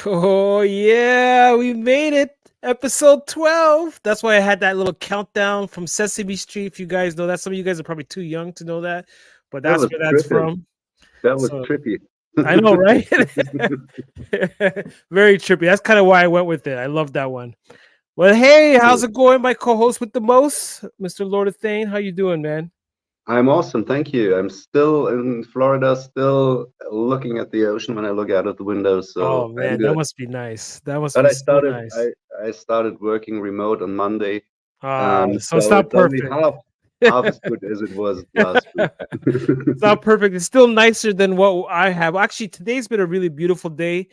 Oh yeah, we made it. Episode 12. That's why I had that little countdown from Sesame Street. If you guys know that, some of you guys are probably too young to know that, but That that's was where that's trippy. from. That was So trippy. I know, right? Very trippy. That's kind of why I went with it. I love that one. Well, hey, how's Cool. it going, my co-host with the most, Mr. Lord of Thane? How you doing, man? I'm awesome, thank you. I'm still in Florida, still looking at the ocean when I look out of the window, Oh so I'm man, that good. must be nice. That must But be I so started nice. I started working remote on Monday, So it's so not it's only perfect. half as good as it was last week. It's not perfect. It's still nicer than what I have. Actually, today's been a really beautiful day.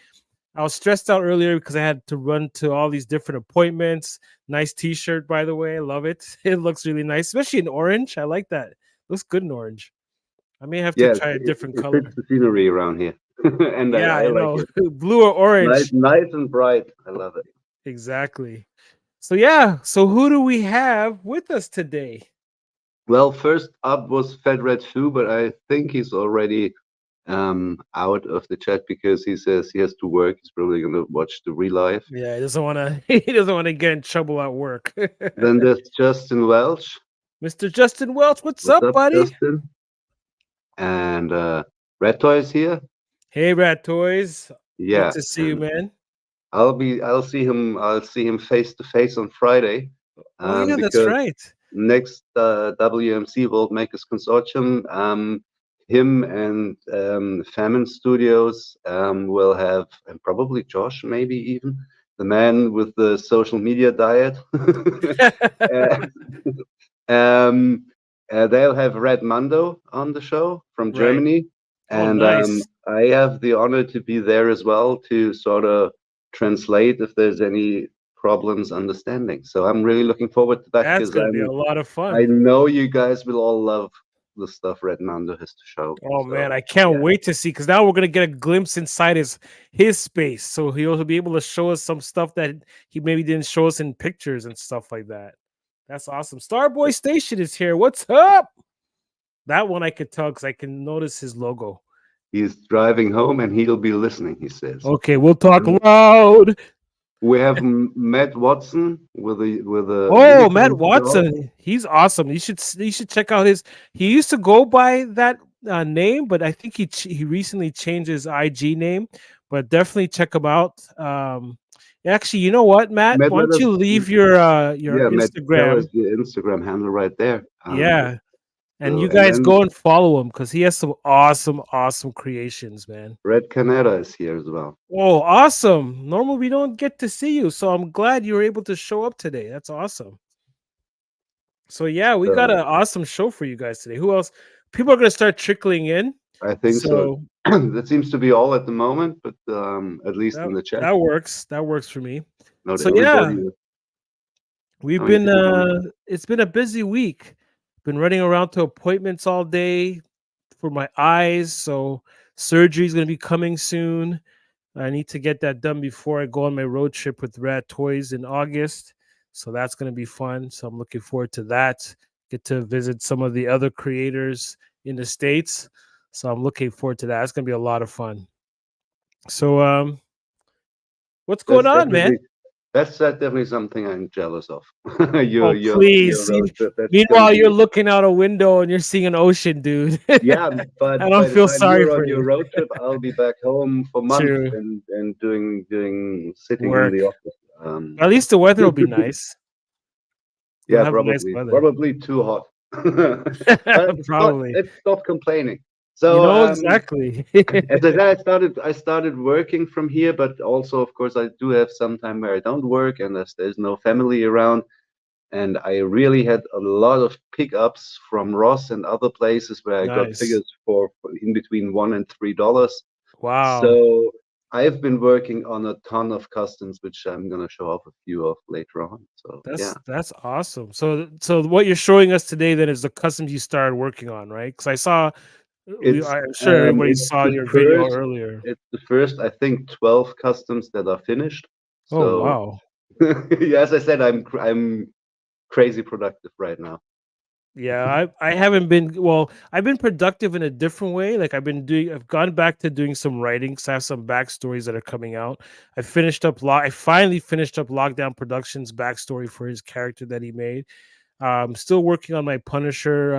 I was stressed out earlier because I had to run to all these different appointments. Nice t-shirt, by the way. I love it. It looks really nice, especially in orange. I like that. Looks good in orange. I may have to Yes, try a different it fits color. the scenery around here, and Yeah, I I like know. it. Blue or Nice, orange. nice and bright. I love it. Exactly. So yeah. So who do we have with us today? Well, first up was Fed Red Foo, but I think he's already out of the chat because he says he has to work. He's probably gonna watch the real life. Yeah, he doesn't want to. He doesn't want to get in trouble at work. Then there's Justin Welch. Mr. Justin Welch, what's What's up, up, buddy? Justin? And Red Toys here. Hey, Rat Toys. Good Yeah, to see you, and man. I'll see him face to face on Friday, Oh yeah, that's because right. next WMC World Makers Consortium, him and Famine Studios will have, and probably Josh, maybe even the man with the social media diet. Uh, um, they'll have Red Mando on the show from Right. Germany, Oh, and nice. I have the honor to be there as well to sort of translate if there's any problems understanding. So I'm really looking forward to that That's because gonna be a lot of I fun. know you guys will all love the stuff Red Mando has to show. Oh man, So I can't yeah, wait to see because now we're gonna get a glimpse inside his space. So he'll be able to show us some stuff that he maybe didn't show us in pictures and stuff like that. That's awesome. Starboy Station is here. What's up? That one I could tell because I can notice his logo. he's driving home and he'll be listening. He says. Okay, we'll talk And loud. we have Matt Watson with a Oh, Matt unicorn skull. Watson, he's awesome. You should check out his. He used to go by that name, but I think he recently changed his IG name. But definitely check him out. Actually, you know what, Matt? Matt, Why let don't us. you leave your Yeah, Matt, tell us Instagram? your Instagram handle right there. Yeah, and So you and guys then go and follow him because he has some awesome creations, man. Red Canada is here as well. Oh, awesome! Normally we don't get to see you, so I'm glad you were able to show up today. That's awesome. So yeah, we got So an awesome show for you guys today. Who else? People are gonna start trickling in. I think so. So That seems to be all at the moment, but at least that in the chat, that works. That works for me. not So yeah, everybody is we've coming been to the room. it's been a busy week. Been running around to appointments all day for my eyes. So surgery is gonna be coming soon. I need to get that done before I go on my road trip with Rat Toys in August. So that's going to be fun. So I'm looking forward to that. Get to visit some of the other creators in the States. So I'm looking forward to that. It's going to be a lot of fun. So what's going That's on, man? definitely definitely something I'm jealous of. Oh, Your please. road trip. That's gonna Meanwhile, you're be looking out a window and you're seeing an ocean, dude. yeah. I But don't by the feel time sorry you're for on your you. road trip, I'll be back home for months True. and doing sitting in Work. the office. At least the weather will be nice. You'll Yeah, have nice probably weather. probably too hot. But Probably. let's stop complaining. You So know exactly. as I said, I started working from here, but also of course I do have some time where I don't work and there's no family around. And I really had a lot of pickups from Ross and other places where I got Nice. figures for in between $1 and $3. Wow. So I've been working on a ton of customs, which I'm gonna show off a few of later on. So yeah, That's awesome. So what you're showing us today then is the customs you started working on, right? Because I saw it's I'm sure everybody it's saw the your video first earlier. it's the first I think 12 customs that are finished. Oh So wow. yeah, as I said, I'm crazy productive right now. Yeah, I haven't been well. I've been productive in a different way. Like I've gone back to doing some writing. 'Cause I have some backstories that are coming out. I finally finished up Lockdown Productions backstory for his character that he made. Still working on my Punisher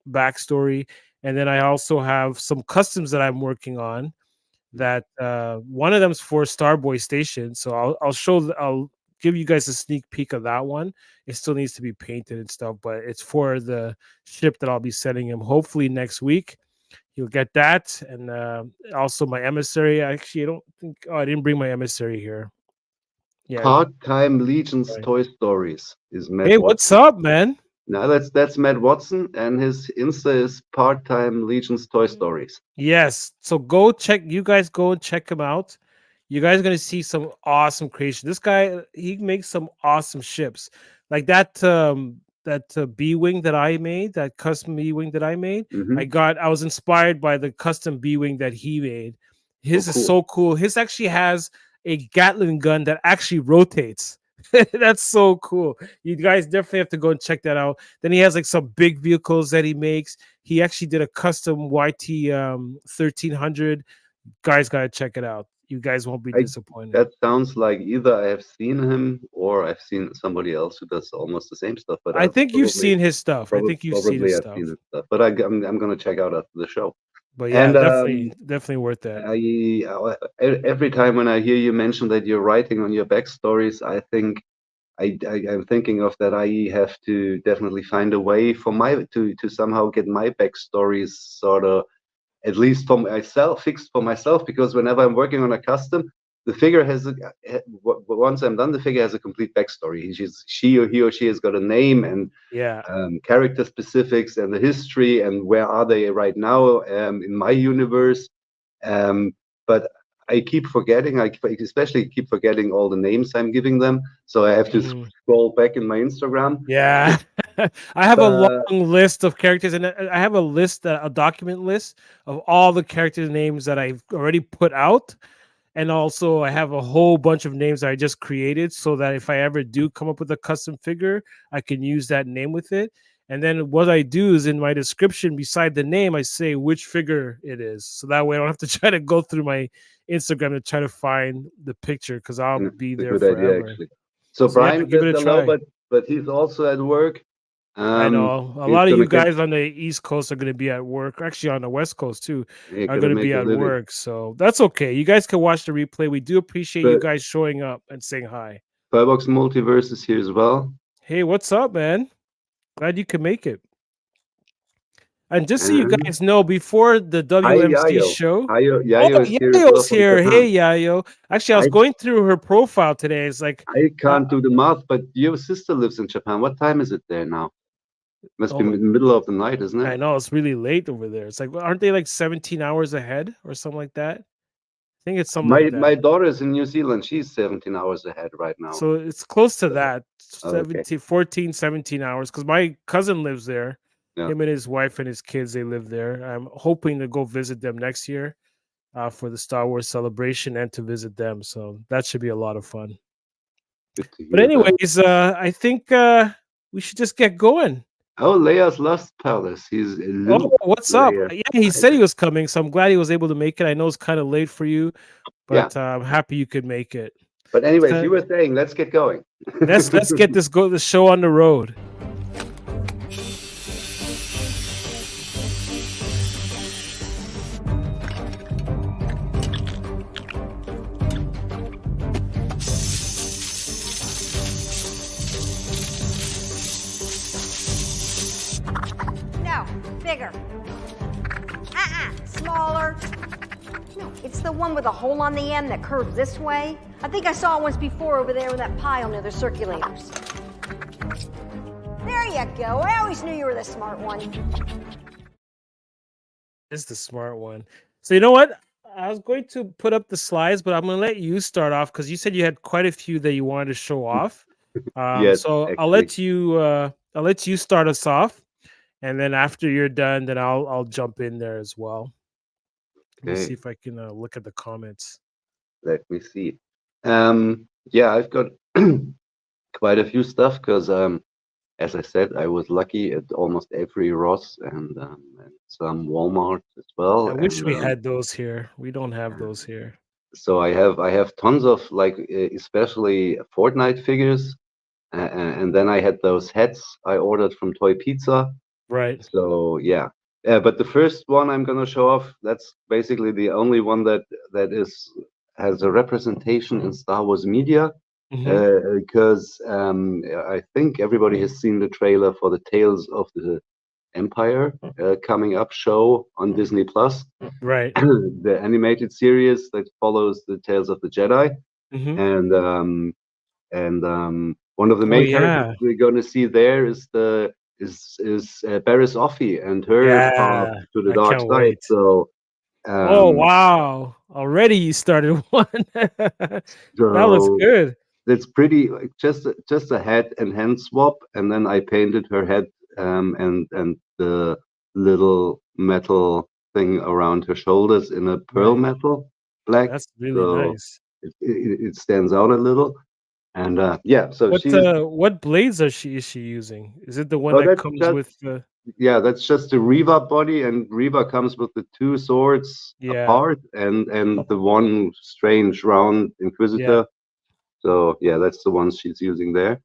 backstory, and then I also have some customs that I'm working on. That one of them's for Starboy Station, so I'll give you guys a sneak peek of that one. It still needs to be painted and stuff, but it's for the ship that I'll be sending him. Hopefully next week he'll get that, and also my emissary. Actually, I don't think. Oh, I didn't bring my emissary here. Yeah. Part-time Legion's Right. Toy Stories is Matt Hey, what's Watson. up, man? Now that's Matt Watson, and his Insta is Part-time Legion's Toy Stories. Yes. So go check. You guys go and check him out. You guys are gonna see some awesome creation. This guy, he makes some awesome ships, like that. B wing that I made, that custom B wing that I made. Hmm. I was inspired by the custom B wing that he made. Oh, His is cool. so cool. His actually has a Gatling gun that actually rotates. That's so cool. You guys definitely have to go and check that out. Then he has like some big vehicles that he makes. He actually did a custom YT 1300. Guys, gotta check it out. You guys won't be I disappointed. That sounds like either I have seen him or I've seen somebody else who does almost the same stuff, but I I've think you've seen his stuff. I think you've seen his probably I've seen stuff. his stuff. But I'm gonna check out after the show. But yeah, And definitely worth that. every time when I hear you mention that you're writing on your backstories, I think I'm thinking of that. I have to definitely find a way for my to somehow get my backstories sort of at least for myself fixed for myself, because whenever I'm working on a custom, the figure once I'm done, the figure has a complete backstory. He or she has got a name and Yeah. character specifics and the history and where are they right now in my universe. But I keep forgetting. Especially keep forgetting all the names I'm giving them. So I have to Mhm. scroll back in my Instagram. Yeah. I have a long But list of characters, and I have a list, a document list of all the character names that I've already put out. And also, I have a whole bunch of names I just created so that if I ever do come up with a custom figure, I can use that name with it. And then what I do is in my description beside the name, I say which figure it is. So that way I don't have to try to go through my Instagram to try to find the picture because I'll it's be a there good idea forever. actually. So So yeah, Brian give says it a hello, try. but he's also at work. I Um, know a he's lot of gonna you get guys on the East Coast are going to be at work. Actually, on the West Coast too, He's are gonna going to make be a at living. work. So that's okay. You guys can watch the replay. We do appreciate you But guys showing up and saying hi. Firebox Multiverse is here as well. Hey, what's up, man? Glad you could make it. And just so you And guys know, before the hi WMC Yayo. show, oh, Yayo is here as well Yayo's from here. Hey, Japan. Yayo. Actually, I was I going through her profile today. It's like, I uh, can't do the math, but your sister lives in Japan. What time is it there now? Must oh be my, middle of the night, isn't it? I know it's really late over there. It's like, aren't they like 17 hours ahead or something like that? I think it's something like My that. daughter is in New Zealand. She's 17 hours ahead right now. So it's close to So, that, okay. 17, 14, 17 hours. Because my cousin lives there. Yeah. Him and his wife and his kids, they live there. I'm hoping to go visit them next year for the Star Wars celebration and to visit them. So that should be a lot of fun. Good to But hear that. anyways, I think we should just get going. Oh, Leia's Lost Palace. He's Oh, Luke. what's up? Leia. Yeah, he said he was coming, so I'm glad he was able to make it. I know it's kind of late for you, Yeah. but I'm happy you could make it. But anyways, So you were saying, let's get going. let's get the show on the road. No, bigger. Smaller. No, it's the one with a hole on the end that curves this way. I think I saw it once before over there in that pile near the circulators. There you go. I always knew you were the smart one. Is the smart one. So you know what? I was going to put up the slides, but I'm gonna let you start off because you said you had quite a few that you wanted to show off. Yes, So actually. I'll let you start us off, and then after you're done, then I'll jump in there as well. Let me see Okay, if I can look at the comments. let me see. Yeah, I've got quite a few stuff because as I said, I was lucky at almost every Ross and some Walmart as well. I wish And we had those here. We don't have those here. so I have tons of like especially Fortnite figures, and then I had those hats I ordered from Toy Pizza. Right. So yeah, but the first one I'm gonna show off, that's basically the only one that has a representation in Star Wars media, Mhm. because I think everybody has seen the trailer for the Tales of the Empire coming up show on Disney Plus, Right. the animated series that follows the Tales of the Jedi, Mhm. and one of the Oh main characters yeah. we're going to see there is Barriss Offee and her path Yeah. to the I dark can't side. wait. So Oh um, wow. Already you started one. That looks so good. it's pretty like just a head and hand swap, and then I painted her head and the little metal thing around her shoulders in a pearl Right. metal black. That's really So nice. it stands out a little. And yeah, so she's What blades is she using? Is it the one oh that that's comes just with the yeah, that's just the Reva body, and Reva comes with the two swords yeah, apart and the one strange round yeah. Inquisitor. So yeah, that's the one she's using there.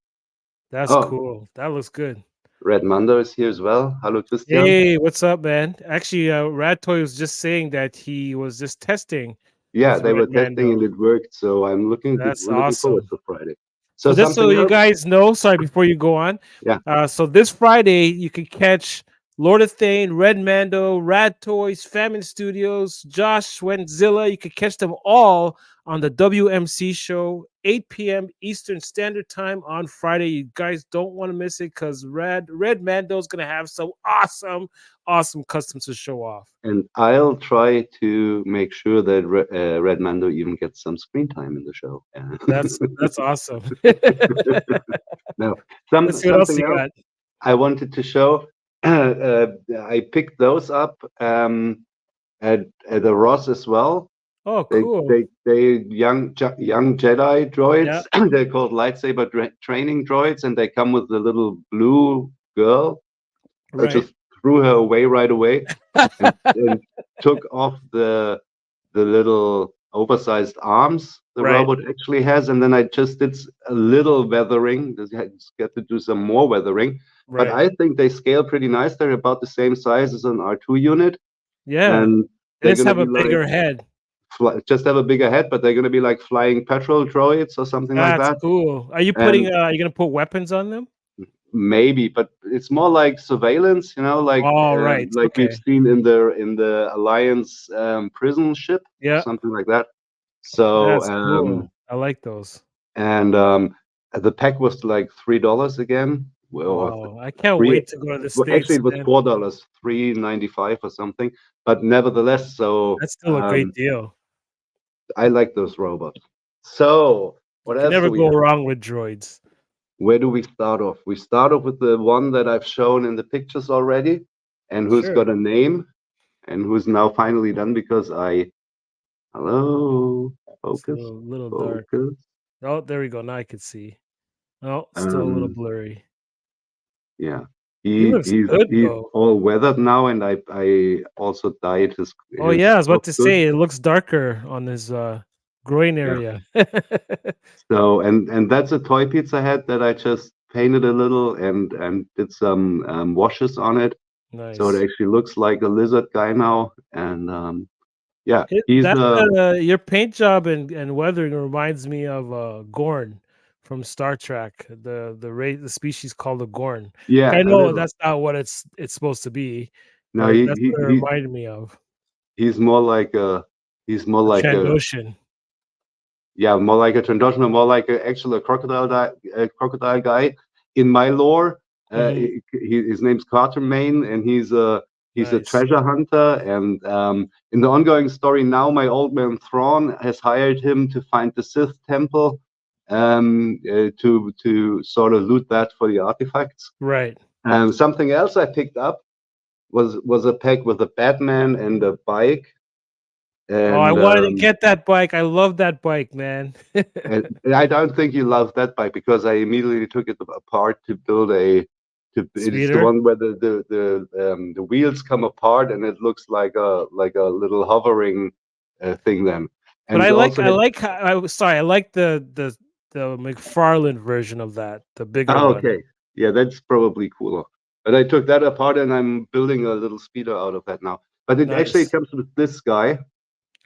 That's Oh, cool. That looks good. Red Mando is here as well. Hello, Christian. Hey, what's up, man? Actually, Rad Toy was just saying that he was just testing Yeah, with they Red were testing Mando. and it worked. So That's we're looking forward awesome. to Friday. So So just so something you else? guys know, sorry, before you go on, Yeah. so this Friday you can catch Lord of Thane, Red Mando, Rad Toys, Famine Studios, Josh Wentzilla. You can catch them all on the WMC show, 8 p.m. Eastern Standard Time on Friday. You guys don't want to miss it because Red Mando is gonna have some awesome customs to show off. And I'll try to make sure that Red Mando even gets some screen time in the show. That's awesome. No, Let's see what else something you else got. I wanted to show. I picked those up at the Ross as well. Oh, cool. They young Jedi Yeah, droids. They're called lightsaber training droids, and they come with the little blue girl. I right. just threw her away right away and took off the little oversized arms the Right, robot actually has, and then I just did a little weathering. Just get to do some more weathering, but right. I think they scale pretty nice. They're about the same size as an R2 unit, Yeah. and They they're just gonna have be a like bigger head. just have a bigger head, but they're gonna be like flying patrol droids or something like That's that. cool. And Are you gonna put weapons on them? maybe, but it's more like surveillance, All right. like we've Okay. seen in the Alliance prison ship or Yeah, something like that. So that's cool. I like those. and the pack was like $3 again. Well, Oh, I can't three. wait to go to the Well, actually, States, it was man. $4, 3.95 or something. But nevertheless, so That's still a great deal. I like those robots. So You what can else never do we go have? wrong with droids. Where do we start off? We start off with the one that I've shown in the pictures already, and who's Sure. got a name, and who's now finally done because hello, It's a focus, little dark. focus. Oh, there we go. Now I can see. Oh, still a little Um, blurry. yeah, He looks good he's though. all weathered now, and I also dyed Oh yeah, I his was about to costume. say it looks darker on his groin Yeah. area. So and that's a toy pizza head that I just painted a little and did some washes on it, so it Nice. actually looks like a lizard guy now. And yeah, he's That your paint job and weathering reminds me of Gorn from Star Trek. The species called a Gorn. yeah, I a know little. that's not what it's supposed to be, No, but that's what it reminded me of. he's more like a he's more A like a Trandoshan. yeah, more like a Trandoshan, more like a crocodile guy. In my lore, Hmm. his name's Carter Main, and he's a Nice. treasure hunter. And in the ongoing story now, my old man Thrawn has hired him to find the Sith temple, to sort of loot that for the artifacts. Right. Something else I picked up was a pack with a Batman and a bike. Oh, I And wanted to get that bike. I love that bike, man. and I don't think you love that bike because I immediately took it apart to build a It's the one where the wheels come apart and it looks like a little hovering thing then. And But I like also I like the McFarlane version of that, the bigger one. okay, yeah, that's probably cooler. But I took that apart and I'm building a little speeder out of that now. But it actually comes with this guy,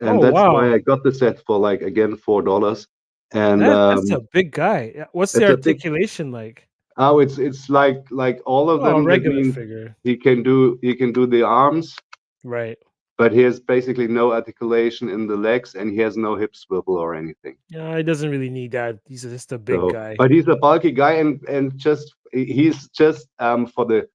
and that's why I got the set for like again $4. And that's a big guy. What's the articulation like? Oh, it's like all of them. That Regular means figure. he can do the arms, right? But he has basically no articulation in the legs, and he has no hip swivel or anything. Yeah, he doesn't really need that. He's just a big guy. But he's a bulky guy, and he's just for the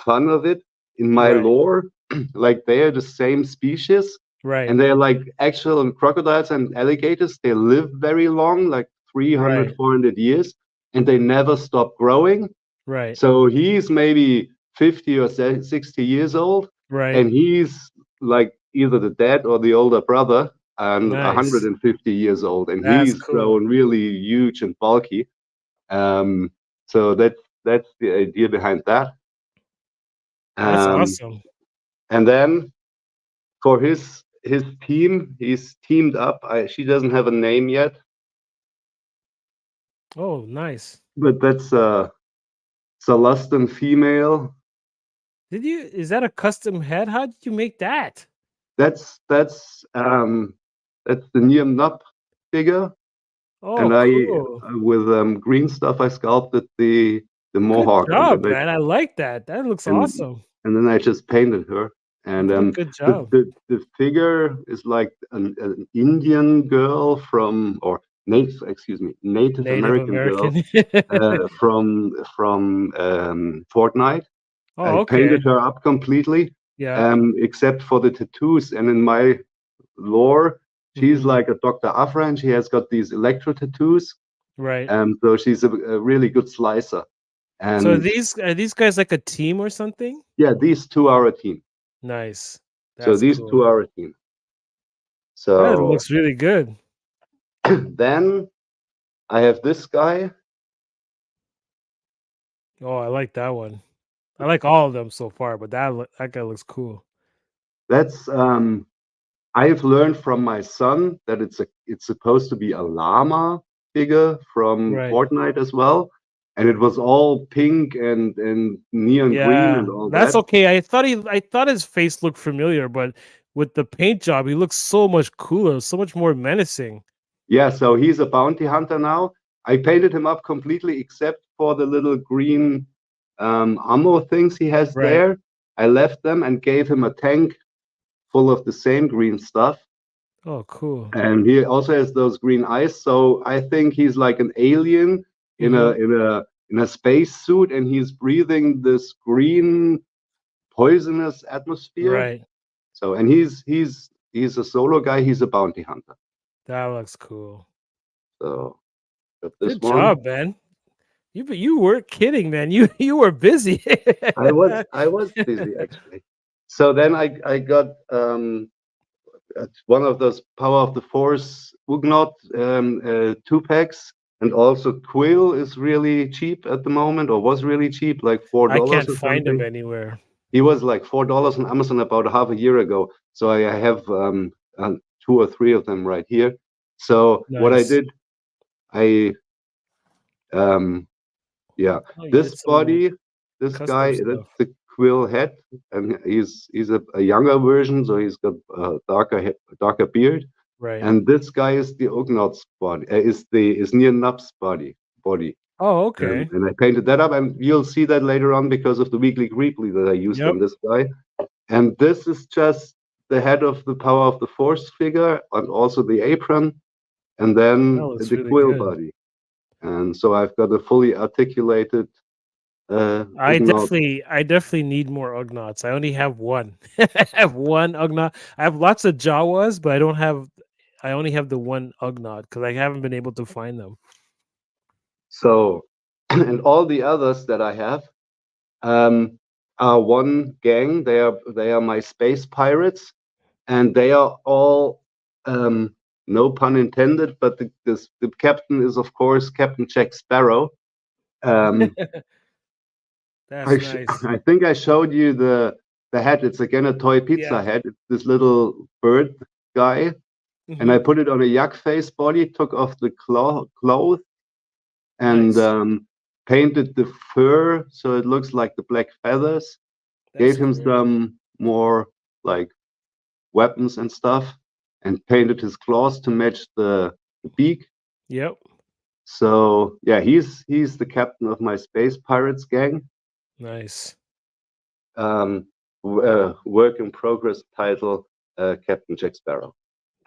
fun of it. In my lore, like they are the same species, right? And they're like actual crocodiles and alligators. They live very long, like 300, 400 years, and they never stop growing. Right. So he's maybe 50 or 60 years old, and he's like either the dad or the older brother, and 150 years old, and he's grown really huge and bulky. So that's the idea behind that. That's awesome. And then for his team, he's teamed up. She doesn't have a name yet. Oh, nice. But that's Celestin female. Is that a custom head? How did you make that? That's the Neum Nup figure. Oh, and cool. With green stuff, I sculpted the mohawk. Good job, man. I like that. That looks awesome. And then I just painted her. And good job. The figure is like an Indian girl Native American girl from Fortnite. I painted her up completely, except for the tattoos. And in my lore, she's like a Dr. Afra, and she has got these electro tattoos. Right. So she's a really good slicer. And so are these guys like a team or something? Yeah, these two are a team. Nice. So these two are a team. So that looks really good. Then I have this guy. Oh, I like that one. I like all of them so far, but that guy looks cool. That's I've learned from my son that it's supposed to be a llama figure from Fortnite as well. And it was all pink and neon green and all that. That's okay. I thought his face looked familiar, but with the paint job, he looks so much cooler, so much more menacing. Yeah, so he's a bounty hunter now. I painted him up completely except for the little green ammo things he has there. I left them and gave him a tank full of the same green stuff. Oh, cool. And he also has those green eyes. So I think he's like an alien in a space suit, and he's breathing this green poisonous atmosphere. Right. So and he's a solo guy, he's a bounty hunter. That looks cool. So good job, man. You weren't kidding, man. You were busy. I was busy actually. So then I got one of those Power of the Force Ugnaught 2-packs. And also Quill is really cheap at the moment, or was really cheap, like $4. I can't find him anywhere. He was like $4 on Amazon about half a year ago. So I have 2 or 3 of them right here. So what I did, this body, this guy, that's the Quill head, and he's a younger version, so he's got a darker beard. Right. And this guy is the Ugnaught's body, is Near Nup's body. Oh, okay. And I painted that up, and you'll see that later on because of the weekly greebly that I used on this guy. And this is just the head of the Power of the Force figure, and also the apron, and then the really Quill body. And so I've got a fully articulated. I definitely need more Ugnaughts. I only have one. I have one Ugnaught. I have lots of Jawas, but I only have the one Ugnaught because I haven't been able to find them. So, and all the others that I have are one gang. They are my space pirates, and they are all no pun intended. But the captain is of course Captain Jack Sparrow. That's nice. I think I showed you the head. It's again a toy pizza Yeah. head. It's this little bird guy, and I Mhm. put it on a yak face body. Took off the clothes and Nice. painted the fur so it looks like the black feathers. That's Gave him cool. some more like weapons and stuff, and painted his claws to match the beak. Yep. So yeah, he's the captain of my space pirates gang. Nice. Work in progress title, Captain Jack Sparrow.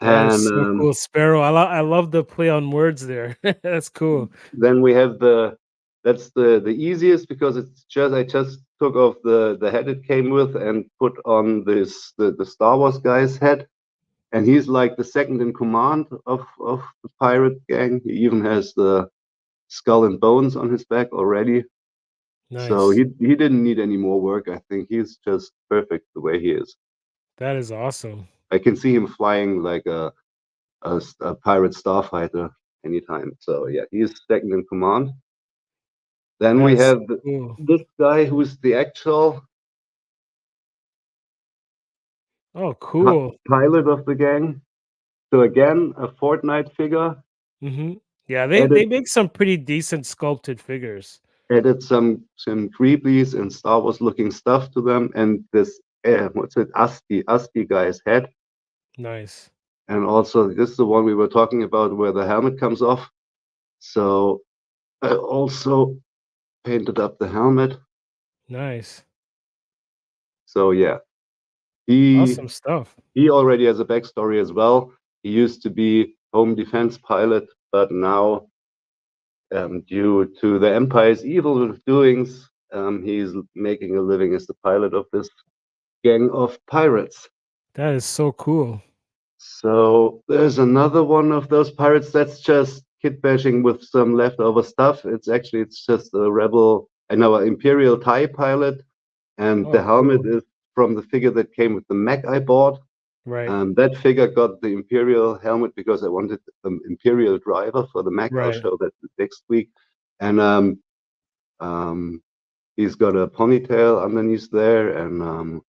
That is And so cool. Sparrow. I love the play on words there. That's cool. then we have that's the easiest because it's just I just took off the head it came with and put on the Star Wars guy's head, and he's like the second in command of the pirate gang. He even has the skull and bones on his back already. So Nice. he didn't need any more work. I think he's just perfect the way he is. That is awesome. I can see him flying like a pirate starfighter anytime. So yeah, he's second in command. Then we That's have so cool. this guy who's the actual Oh, cool. pilot of the gang. So again, a Fortnite figure. Mhm. Yeah, they Added make some pretty decent sculpted figures. added some greeblies and Star Wars looking stuff to them, and this what's it, Asti guy's head. Nice. And also this is the one we were talking about where the helmet comes off. So I also painted up the helmet. Nice. So yeah, he Awesome stuff. he already has a backstory as well. He used to be home defense pilot, but now, due to the Empire's evil doings, he's making a living as the pilot of this gang of pirates. That is so cool. So there's another one of those pirates that's just kit bashing with some leftover stuff. It's just a rebel, I know, an Imperial TIE pilot, and the Oh, helmet cool. is from the figure that came with the mech I bought. Right. That figure got the Imperial helmet because I wanted the Imperial driver for the mech. I'll Right. show that next week. And he's got a ponytail underneath there, and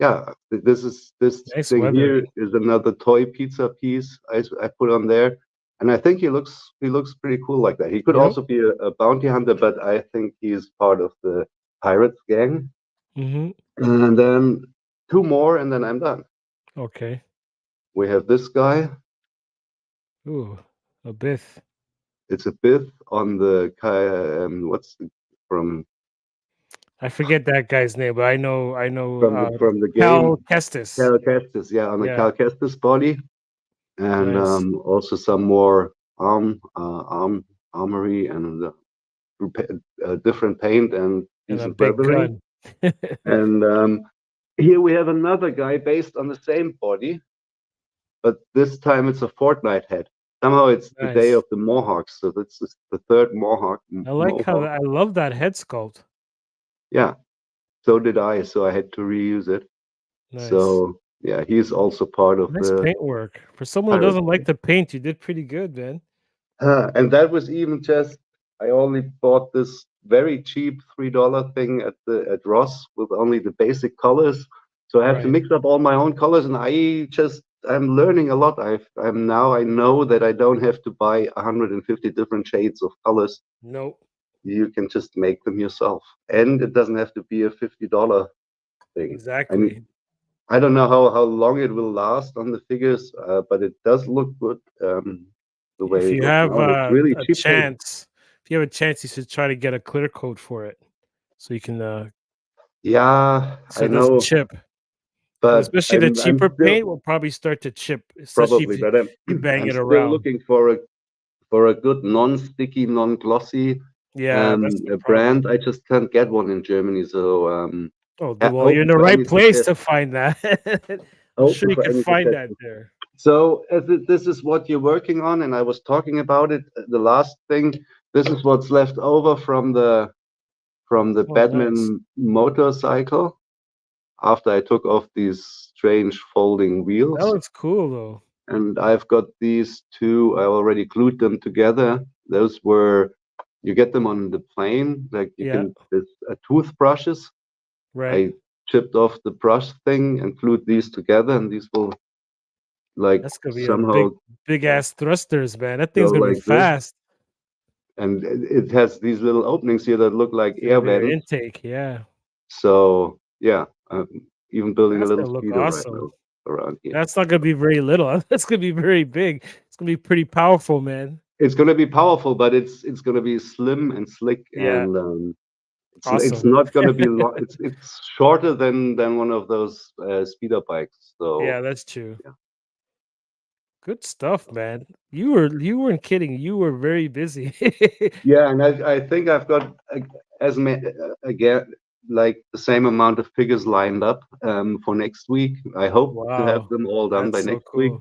yeah, this Nice thing here weathering. is another toy pizza piece I put on there, and I think he looks pretty cool like that. He could Yep. also be a bounty hunter, but I think he's part of the pirates gang. Mhm. And then two more, and then I'm done. Okay. We have this guy. Ooh, a Bith. It's a bit on the what's from I forget that guy's name, but I know from the Cal game Kestis. Cal Kestis, yeah, on the Yeah, Cal Kestis body, and nice. also some more armory and different paint and And a decent big weathering. gun. And here we have another guy based on the same body, but this time it's a Fortnite head. Somehow it's the day Nice. of the Mohawks, so that's the third Mohawk. I love that head sculpt. Yeah, so did I. So I had to reuse it. Nice. So yeah, he's also part of Nice the paint work. For someone who pirate doesn't like gang. to paint, you did pretty good, man. And that was even just I only bought this very cheap $3 thing at Ross with only the basic colors. So I have to Right. mix up all my own colors, and I'm learning a lot. I know that I don't have to buy 150 different shades of colors. Nope. You can just make them yourself, and it doesn't have to be a $50 thing. And Exactly. I don't know how long it will last on the figures, but it does look good. The If way it you looks have now, it's really a cheap paint. chance, if you have a chance, you should try to get a clear coat for it, so you can Yeah, so I it doesn't know, chip. Because but especially the I'm cheaper still paint will probably start to chip, especially probably, if you, but you bang I'm it still around. looking for a good non-sticky, non-glossy Yeah, that's the a problem. brand. I just can't get one in Germany, so Oh, well, you're in open the for right any place to suggestions. find that. I'm sure Open you for can any find that suggestions. there. So this is what you're working on, and I was talking about it. The last thing, this is what's left over from the Oh, nice. Batman motorcycle after I took off these strange folding That wheels. looks cool though. And I've got these two. I already glued them together. Those were You get them on the plane. Like you Yeah. can, there's toothbrushes. Right. I chipped off the brush thing and glued these together, and these will like That's gonna be a somehow big ass thrusters, man. That go thing's gonna be like this. fast. And it has these little openings here that look like It's air gonna be your vents. intake. Yeah. So yeah, I'm even building a That's little gonna look speeder right awesome. now around here. That's not gonna be very little. That's gonna be very big. It's gonna be pretty powerful, man. It's going to be powerful, but it's going to be slim and slick, Yeah. and it's Awesome. not going to be long. It's shorter than one of those speeder bikes. So Yeah, that's true. yeah. Good stuff, man. You weren't kidding. You were very busy. Yeah, and I think I've got again like the same amount of figures lined up for next week. I hope to have Wow. them all done by That's so next week.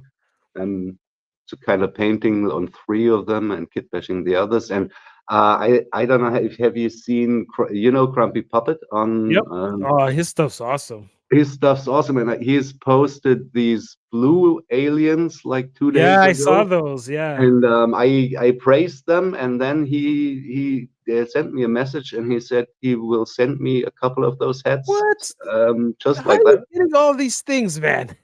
cool. To kind of painting on 3 of them and kit bashing the others. And I don't know if have you seen Grumpy Puppet on Yep. Oh, his stuff's awesome. his stuff's awesome, and he's posted these blue aliens like 2 Yeah, days I saw ago. those. Yeah. And I praised them, and then he sent me a message, and he said he will send me a couple of those hats, What? just How are like you that. getting all these things, man?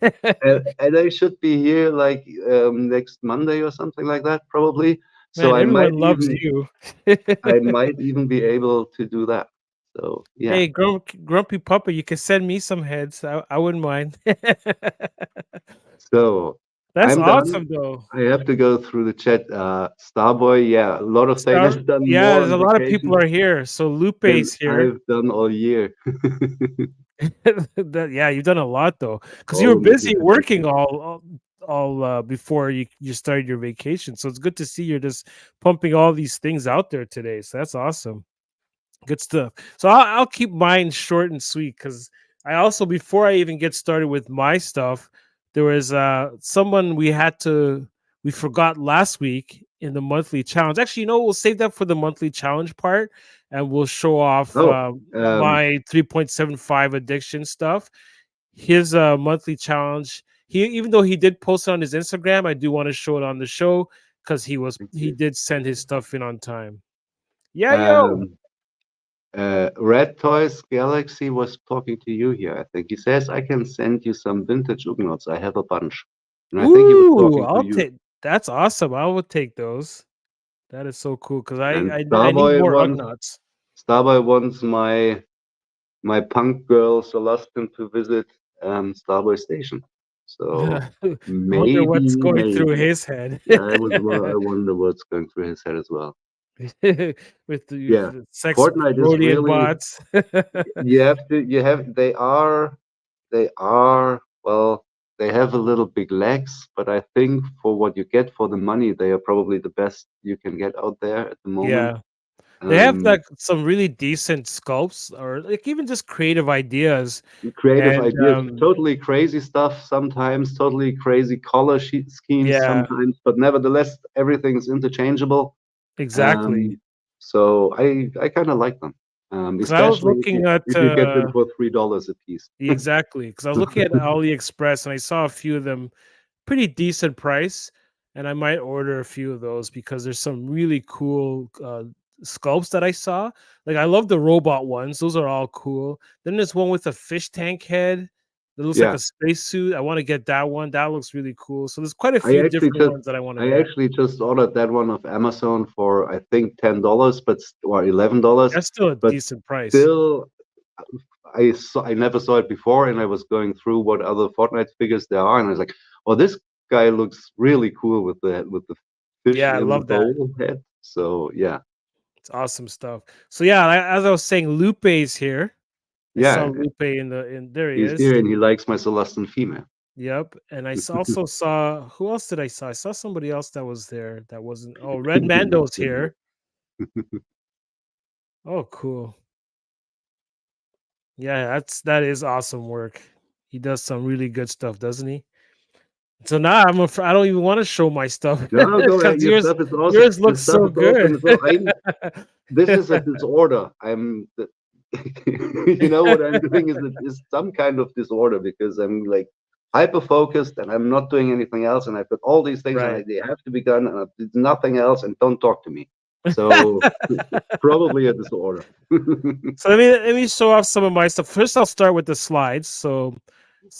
And I should be here like next Monday or something like that, probably. So Man, I everyone might loves even you. be able to do that. So yeah. Hey, Grumpy Pupper, you can send me some heads. I wouldn't mind. So That's I'm done. awesome, though. I have to go through the chat. Starboy, yeah, a lot of Thane has done Yeah, more there's a on lot of people vacation are here. So than Lupe's here. I've done all year. Yeah, you've done a lot though, because you were Almost busy everything. working all before you started your vacation. So it's good to see you're just pumping all these things out there today. So that's awesome. Good stuff. So I'll keep mine short and sweet because I also, before I even get started with my stuff, there was someone we forgot last week in the monthly challenge. Actually, we'll save that for the monthly challenge part, and we'll show off Oh, my 3.75 addiction stuff. His monthly challenge. He, even though he did post it on his Instagram, I do want to show it on the show because he thank he you. did send his stuff in on time. Yeah, yo. Red Toys Galaxy was talking to you here. I think he says I can send you some vintage Ugnaughts. I have a bunch, and I think he was Ooh, talking to I'll you. take. That's awesome. I would take those. That is so cool because And I need Starboy more wants Ugnaughts. my punk girl Celestin to visit Starboy Station. So I wonder what's going through maybe. his head. Yeah, I wonder what's going through his head as well. With Yeah, the sex Fortnite is Rhodian really bots. they are well, they have a little big legs, but I think for what you get for the money, they are probably the best you can get out there at the moment. Yeah. They have like some really decent sculpts or like even just creative ideas. Creative And ideas, totally crazy stuff sometimes, totally crazy color sheet schemes yeah, sometimes, but nevertheless, everything's interchangeable. exactly. So I kind of like them, Because I was especially looking at if you get them for $3 a piece. exactly because I was looking at AliExpress and I saw a few of them pretty decent price, and I might order a few of those because there's some really cool sculpts that I saw. Like I love the robot ones; those are all cool. Then there's one with a fish tank head that looks like Yeah, a spacesuit. I want to get that one. That looks really cool. So there's quite a I few actually different just ones that I want to I get. actually just ordered that one off Amazon for I think $10, or $11, That's still a but decent price. still I never saw it before, and I was going through what other Fortnite figures there are, and I was like, "Oh, this guy looks really cool with the fish Yeah, I in love that. bowl head." So yeah, It's awesome stuff. So yeah, as I was saying, Lupe's here. I saw yeah, Lupe in there. He he's is. here, and he likes my Celestian female. Yep. And also saw, who else did I saw? I saw somebody else that was there that wasn't. Oh, Red Mando's here. Oh, cool. Yeah, that is awesome work. He does some really good stuff, doesn't he? So now I don't even want to show my stuff No, go ahead. because Your yours stuff is awesome. yours Your looks stuff so is awesome good. as well. This is a disorder. You know what I'm doing is some kind of disorder because I'm like hyper focused and I'm not doing anything else, and I've got all these things Right. and they have to be done, and I did nothing else, and don't talk to me. So probably a disorder. So let me show off some of my stuff. First, I'll start with the slides. So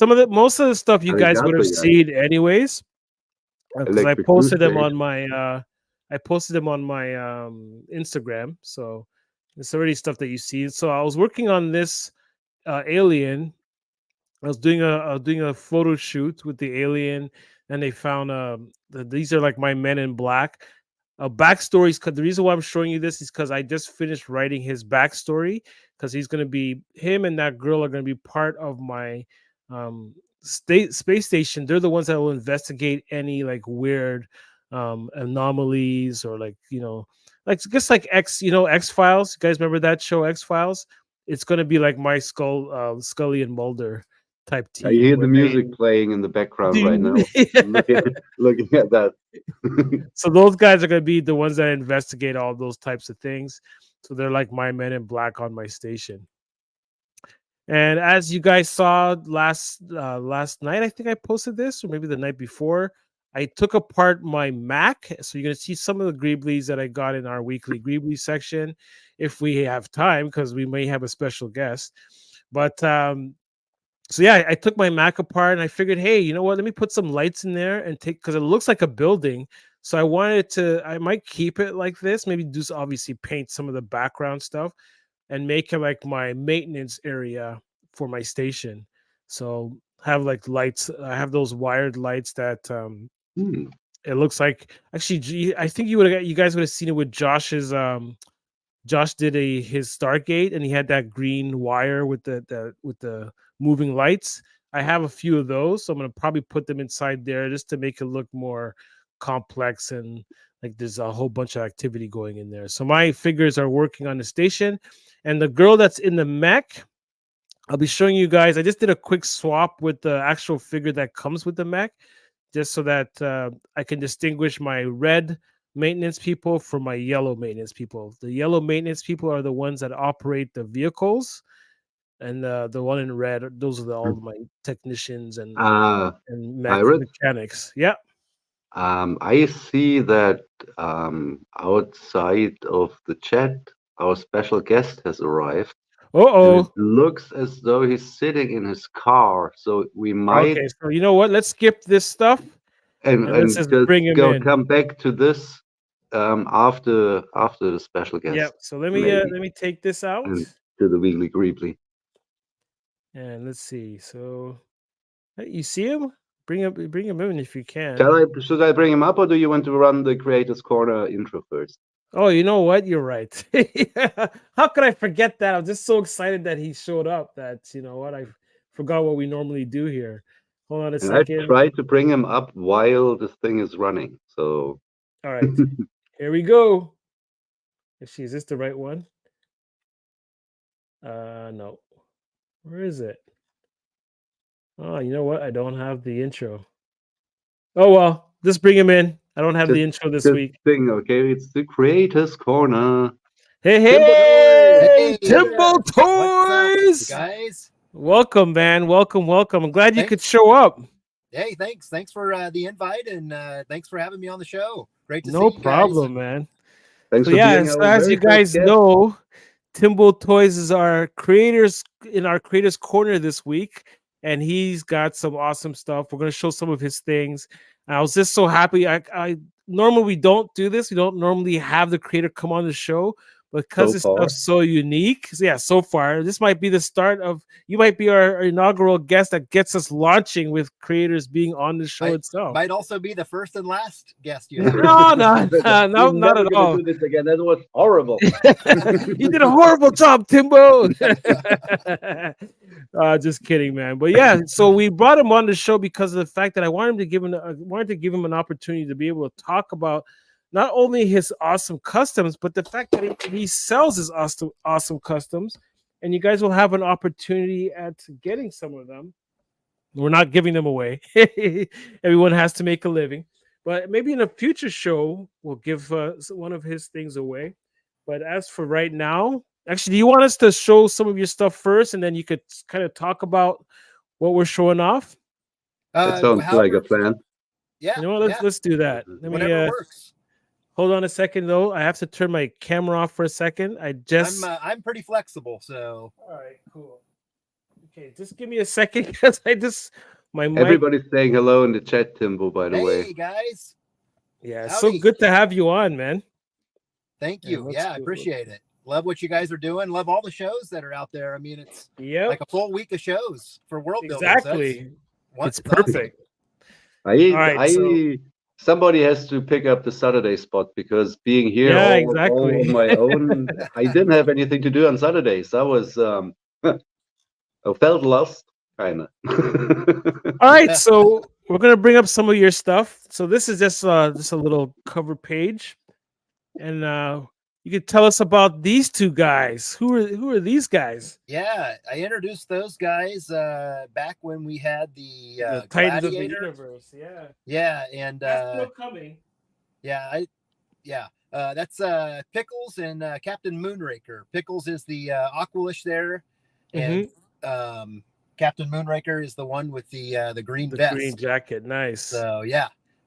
most of the stuff you guys would have Arigato, guys. seen anyways, because Electric toothpaste. I posted them on my Instagram. So it's already stuff that you see. So I was working on this alien. I was doing a photo shoot with the alien, and they found these are like my men in black. Backstories. Because the reason why I'm showing you this is because I just finished writing his backstory. Because him and that girl are gonna be part of my space station. They're the ones that will investigate any like weird anomalies or like just like X Files. You guys remember that show X Files? It's gonna be like my Scully and Mulder type I team. hear where the music playing in the background right now. Looking at that. So those guys are going to be the ones that investigate all those types of things. So they're like my men in black on my station. And as you guys saw last night, I think I posted this, or maybe the night before, I took apart my Mac. So you're going to see some of the greeblies that I got in our weekly greebly section, if we have time, because we may have a special guest. But so yeah, I took my Mac apart and I figured, hey, you know what? Let me put some lights in there and because it looks like a building. So I might keep it like this. Maybe obviously paint some of the background stuff and make it like my maintenance area for my station. So have like lights. I have those wired lights that it looks like. Actually, I think you guys would have seen it with Josh's. Josh did his Stargate, and he had that green wire with the moving lights. I have a few of those, so I'm gonna probably put them inside there just to make it look more complex and like there's a whole bunch of activity going in there. So my figures are working on the station, and the girl that's in the mech, I'll be showing you guys. I just did a quick swap with the actual figure that comes with the mech, just so that I can distinguish my red maintenance people from my yellow maintenance people. The yellow maintenance people are the ones that operate the vehicles, and the one in red, those are all my technicians and Pirates. mechanics. Yeah. I see that outside of the chat, our special guest has arrived. And it looks as though he's sitting in his car, so we might. Okay, so you know what? Let's skip this stuff and let's just bring him in. Come back to this after the special guest. Yeah. So let me take this out and to the weekly greebly. And let's see. So you see him? Bring him in if you can. Should I bring him up, or do you want to run the Creators Corner intro first? Oh, you know what? You're right. How could I forget that? I'm just so excited that he showed up that, you know what, I forgot what we normally do here. Hold on a second. I tried to bring him up while this thing is running. So all right. Here we go. Is this the right one? No. Where is it? Oh, you know what? I don't have the intro. Oh well, just bring him in. I don't have the intro this week. Okay, it's the Creators Corner. Hey, Timbo Toys, guys. Welcome, man. Welcome. I'm glad you could show up. Hey, thanks for the invite, and thanks for having me on the show. Great to see you. No problem, man. Thanks so for yeah, being so as you guys know, Timbo Toys is our creators in our Creators Corner this week, and he's got some awesome stuff. We're going to show some of his things. I was just so happy. I normally we don't do this. We don't normally have the creator come on the show, but because this stuff's so unique. So yeah, so far this might be the start of. You might be our inaugural guest that gets us launching with creators being on the show itself. Might also be the first and last guest you have. No, not at all. Do this again. That was horrible. You did a horrible job, Timbo. Just kidding, man. But yeah, so we brought him on the show because of the fact that I wanted to give him an opportunity to be able to talk about not only his awesome customs, but the fact that he sells his awesome customs, and you guys will have an opportunity at getting some of them. We're not giving them away. Everyone has to make a living, but maybe in a future show we'll give one of his things away. But as for right now, actually, do you want us to show some of your stuff first, and then you could kind of talk about what we're showing off? That sounds like a plan. Yeah. You know what? Let's do that. Whatever works. Hold on a second though. I have to turn my camera off for a second. I'm pretty flexible, so All right, cool. Okay, just give me a second because my mic. Everybody's saying hello in the chat, Timbo, by the way. hey guys, Yeah, it's so howdy. good to have you on, man. Thank Yeah, you. let's Yeah, I do it. appreciate it. Love what you guys are doing. Love all the shows that are out there. I mean, it's Yep, like a full week of shows for world building. So exactly. it's It's perfect. All right, so Somebody has to pick up the Saturday spot because being here yeah, all exactly. on my own, I didn't have anything to do on Saturdays. I was I felt lost, kind of. All right, so we're gonna bring up some of your stuff. So this is just a little cover page, and you could tell us about these two guys. Who are these guys? yeah, I introduced those guys back when we had the Titans of the Gladiator. Universe. Yeah, Yeah, and that's still coming. yeah, that's Pickles and Captain Moonraker. Pickles is the Aqualish there, and Captain Moonraker is the one with the green The vest. green jacket, nice.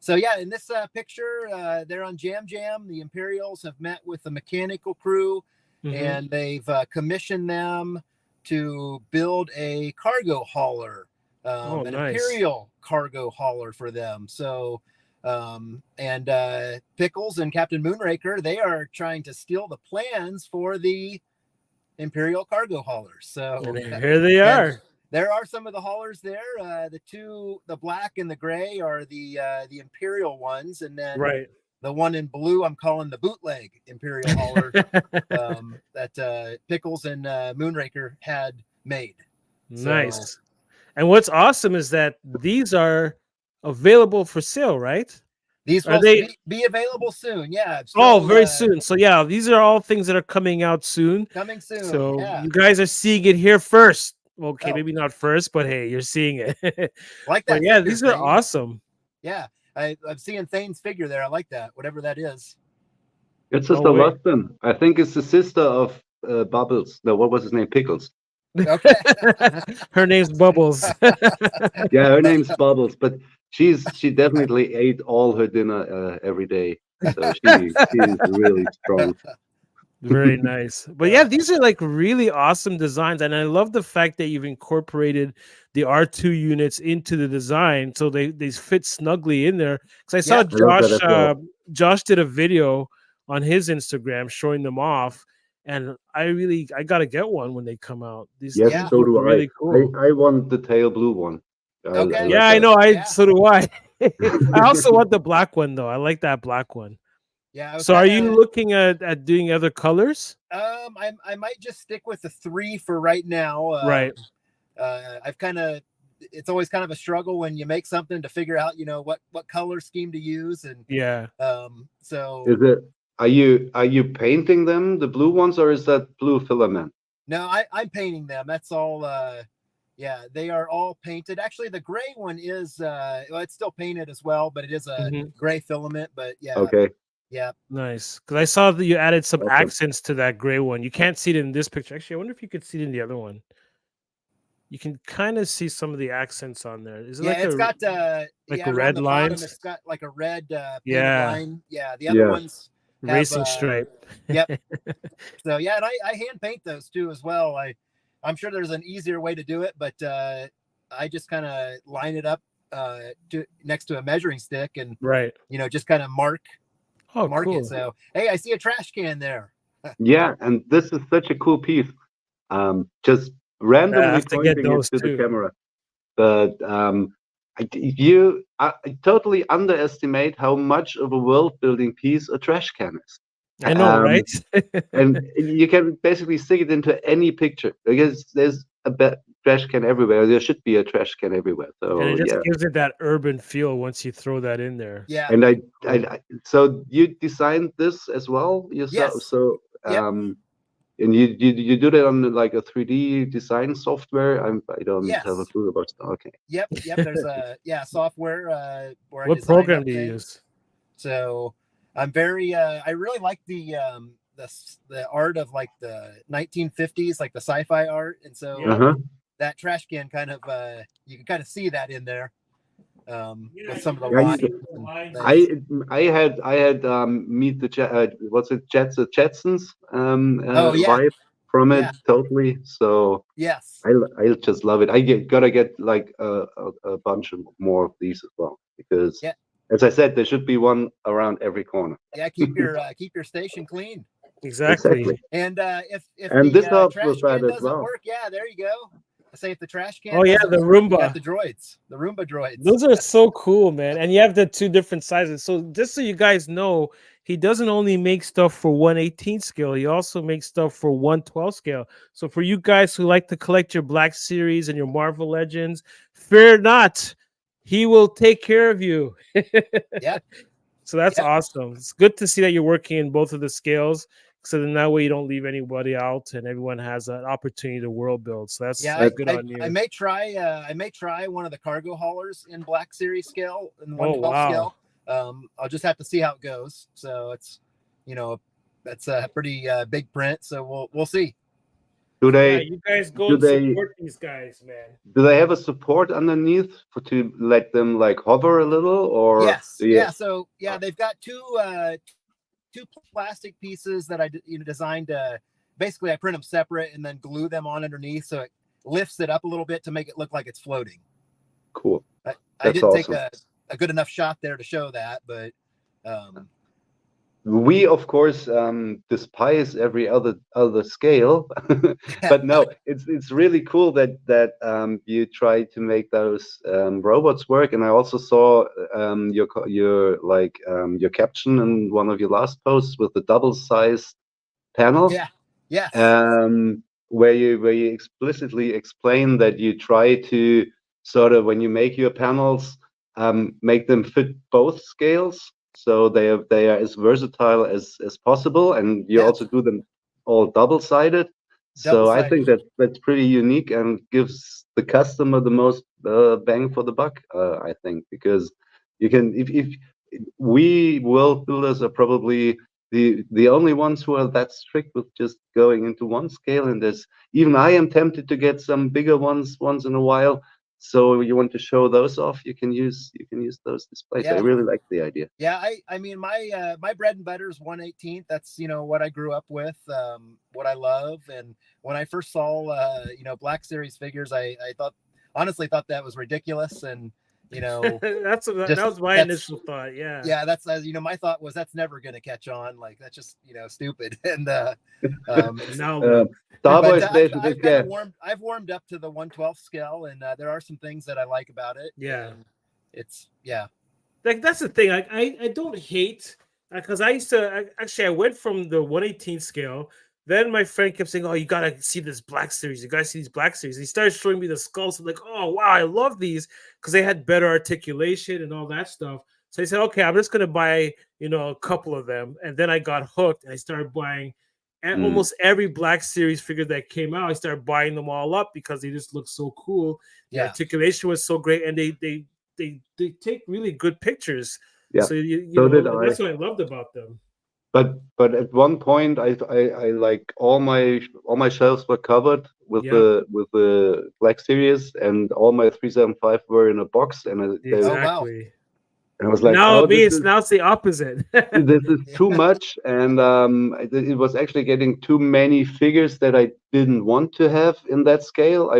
So yeah, in this picture, they're on Jam Jam. The Imperials have met with the mechanical crew, and they've commissioned them to build a cargo hauler, an nice. Imperial cargo hauler for them. So, Pickles and Captain Moonraker, they are trying to steal the plans for the Imperial cargo haulers. So And here they are. there are some of the haulers there. The black and the gray are the Imperial ones, and then the one in blue I'm calling the bootleg Imperial hauler that Pickles and Moonraker had made. Nice. So, and what's awesome is that these are available for sale, right? These will be available soon. Yeah. So, very soon. So yeah, these are all things that are coming out soon. Coming soon. So you guys are seeing it here first. Okay, maybe not first, but hey, you're seeing it. Like that. Yeah, these are awesome. Yeah, I'm seeing Thane's figure there. I like that, whatever that is. It's Sister Lustin. I think it's the sister of Bubbles. No, what was his name? Pickles. Okay. Her name's Bubbles. Yeah, her name's Bubbles, but she definitely ate all her dinner every day. So she's really strong. Very nice. But yeah, these are like really awesome designs, and I love the fact that you've incorporated the R2 units into the design, so they fit snugly in there. Because I saw Josh did a video on his Instagram showing them off, and I gotta get one when they come out. These so do really cool. I want the tail blue one. Okay. I know. So do I. I also want the black one though. I like that black one. Yeah. So are you looking at doing other colors? I might just stick with the 3 for right now. Right. It's always kind of a struggle when you make something to figure out, what color scheme to use. And so is it, are you painting them, the blue ones, or is that blue filament? No, I'm painting them. That's all. They are all painted. Actually, the gray one is, it's still painted as well, but it is a gray filament, but yeah. Okay. Yeah. Nice. Because I saw that you added some accents to that gray one. You can't see it in this picture. Actually, I wonder if you could see it in the other one. You can kind of see some of the accents on there. Is it it's got red lines? It's got like a red line. Yeah. The other ones have, racing stripe. Yep. So and I hand paint those too as well. I'm sure there's an easier way to do it, but I just kind of line it up next to a measuring stick and just kind of mark it. So hey, I see a trash can there. Yeah, and this is such a cool piece. Just randomly pointing it to the camera. But I totally underestimate how much of a world building piece a trash can is. I know, right? And you can basically stick it into any picture because there's a trash can everywhere. There should be a trash can everywhere. So and it just gives it that urban feel once you throw that in there. Yeah. And I so you designed this as well yourself? Yes. So and you do that on like a 3D design software? I don't have a clue about that. Okay. Yep. There's a software where what program do you use? So I'm very I really like the art of like the 1950s, like the sci-fi art, and so that trash can kind of you can kind of see that in there. with some of the Yeah, lines. I had meet the what's it Jetsons Oh, yeah. vibe from it Yeah. totally. So Yes. I just love it. Gotta get like a bunch of more of these as well, because Yeah. as I said, there should be one around every corner. Yeah. Keep your station clean. Exactly. And if And this the helps trash with that can as doesn't well. work, yeah, there you go. I say if the trash can Oh yeah, doesn't the work, you Roomba. got the droids, the Roomba droids. Those are so cool, man. And you have the 2 different sizes. So just so you guys know, he doesn't only make stuff for 118 scale, he also makes stuff for 112 scale. So for you guys who like to collect your Black Series and your Marvel Legends, fear not. He will take care of you. Yeah. So that's Yeah. awesome. It's good to see that you're working in both of the scales. So then that way you don't leave anybody out and everyone has an opportunity to world build. So that's good on you. I may try one of the cargo haulers in Black Series scale and Oh 112 wow. scale. I'll just have to see how it goes. So it's that's a pretty big print. So we'll see. Do they you guys go and support these guys, man. do they have a support underneath to let them like hover a little, or Yes. Yeah. So yeah, they've got two plastic pieces that I designed. Basically, I print them separate and then glue them on underneath, so it lifts it up a little bit to make it look like it's floating. Cool. I didn't awesome. take a good enough shot there to show that, but we of course despise every other scale, but no, it's really cool that you try to make those robots work. And I also saw your caption in one of your last posts with the double-sized panel. Yeah. Yes. Where you explicitly explain that you try to sort of, when you make your panels, make them fit both scales, so they are as versatile as possible, and you also do them all double-sided. So I think that's pretty unique and gives the customer the most bang for the buck. I think, because you can, if we world builders are probably the only ones who are that strict with just going into one scale, and there's even I am tempted to get some bigger ones once in a while. So you want to show those off, you can use those displays. Yeah. I really like the idea. Yeah, I mean my bread and butter is 1/18. That's what I grew up with, what I love. And when I first saw Black Series figures, I honestly thought that was ridiculous. And that was my initial thought. Yeah, that's my thought was that's never going to catch on. Like, that's just stupid. And now Star Wars I've warmed up to the 112 scale, and there are some things that I like about it. Yeah, it's like that's the thing. I don't hate, because I used to I went from the 118 scale. Then my friend kept saying, "Oh, you gotta see this Black Series. You gotta see these Black Series." He started showing me the skulls. I'm like, "Oh wow, I love these," because they had better articulation and all that stuff. So I said, "Okay, I'm just gonna buy a couple of them." And then I got hooked, and I started buying almost every Black Series figure that came out. I started buying them all up because they just look so cool. The articulation was so great, and they take really good pictures. Yeah. So that's what I loved about them. But at one point, I like all my shelves were covered with the Black Series, and all my 375 were in a box, and exactly. And I was like, now it's the opposite. This is too much, and it was actually getting too many figures that I didn't want to have in that scale.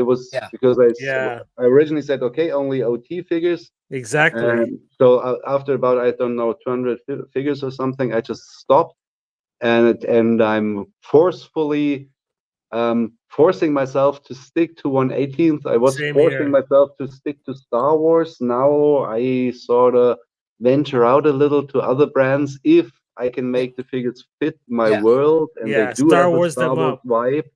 Because I originally said, okay, only OT figures. Exactly. So after about, I don't know, 200 figures or something, I just stopped, and I'm forcefully forcing myself to stick to 1/18th. I was forcing myself to stick to Star Wars. Now I sort of venture out a little to other brands if I can make the figures fit my world, and they do have a Star Wars vibe,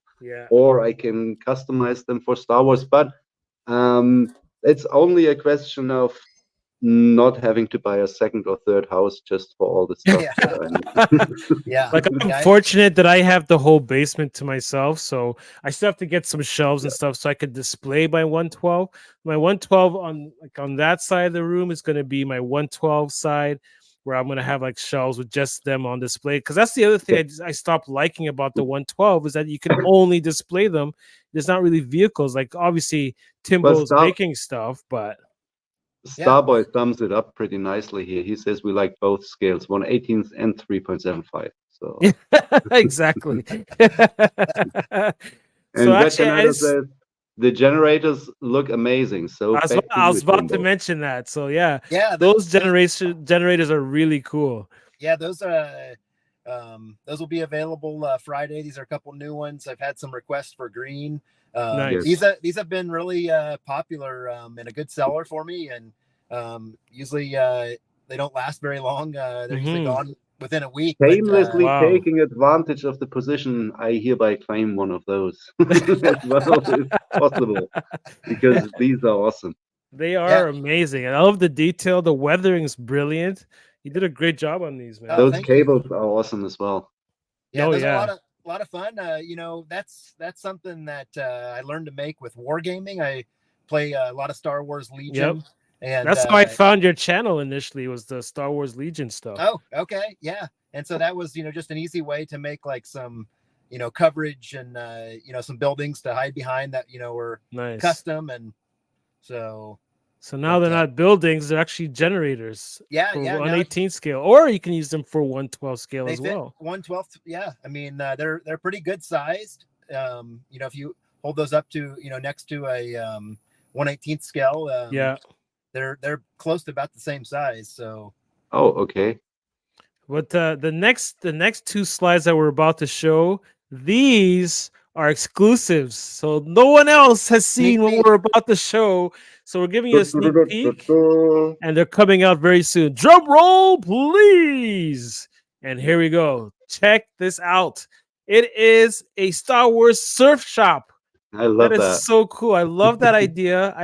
or I can customize them for Star Wars. But it's only a question of not having to buy a second or third house just for all the stuff. Like, I'm fortunate that I have the whole basement to myself, so I still have to get some shelves and stuff so I could display my 112. My 112 on that side of the room is going to be my 112 side, where I'm going to have like shelves with just them on display. Because that's the other thing I stopped liking about the 112 is that you can only display them. There's not really vehicles. Like, obviously Timbo's making stuff, but Starboy sums it up pretty nicely here. He says we like both scales, 1/18 and 3.75. So Exactly. So and Red actually, Canada says the generators look amazing. So back to I was you, about to Timbo. mention that. So yeah, Yeah, those generators are really cool. Yeah, those will be available Friday. These are a couple new ones. I've had some requests for green. Nice. These have been really popular and a good seller for me. And usually they don't last very long. They're usually gone within a week. Shamelessly Wow. taking advantage of the position, I hereby claim one of those as well if possible, because these are awesome. They are amazing. And I love the detail. The weathering's brilliant. You did a great job on these, man. Those cables are awesome as well. Yeah, those are a lot of fun. You know, that's something that I learned to make with wargaming. I play a lot of Star Wars Legion. Yep. And that's how I found your channel initially, was the Star Wars Legion stuff. Oh, okay. Yeah. And so that was, just an easy way to make like some, coverage and, some buildings to hide behind that, were custom. And so now they're not buildings, they're actually generators. Yeah. For Yeah. 1/18 scale, or you can use them for 1/12 scale as well. 1/12. Yeah. I mean, they're pretty good sized. If you hold those up to, next to a 1/18 scale, yeah, they're close to about the same size. So okay. But the next two slides that we're about to show, these are exclusives, so no one else has seen what we're about to show. So we're giving you a sneak peek, and they're coming out very soon. Drum roll, please! And here we go. Check this out. It is a Star Wars surf shop. I love that. That is so cool. I love that idea.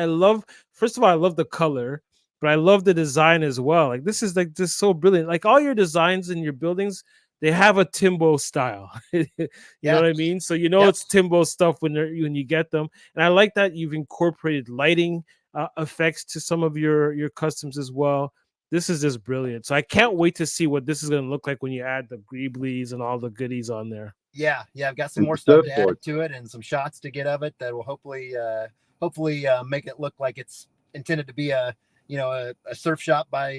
First of all, I love the color, but I love the design as well. Like this is so brilliant. Like all your designs in your buildings, they have a Timbo style. You know what I mean? So it's Timbo stuff when you get them. And I like that you've incorporated lighting effects to some of your customs as well. This is just brilliant. So I can't wait to see what this is going to look like when you add the greeblies and all the goodies on there. Yeah, I've got some more stuff to add to it and some shots to get of it that will hopefully make it look like it's intended to be a surf shop by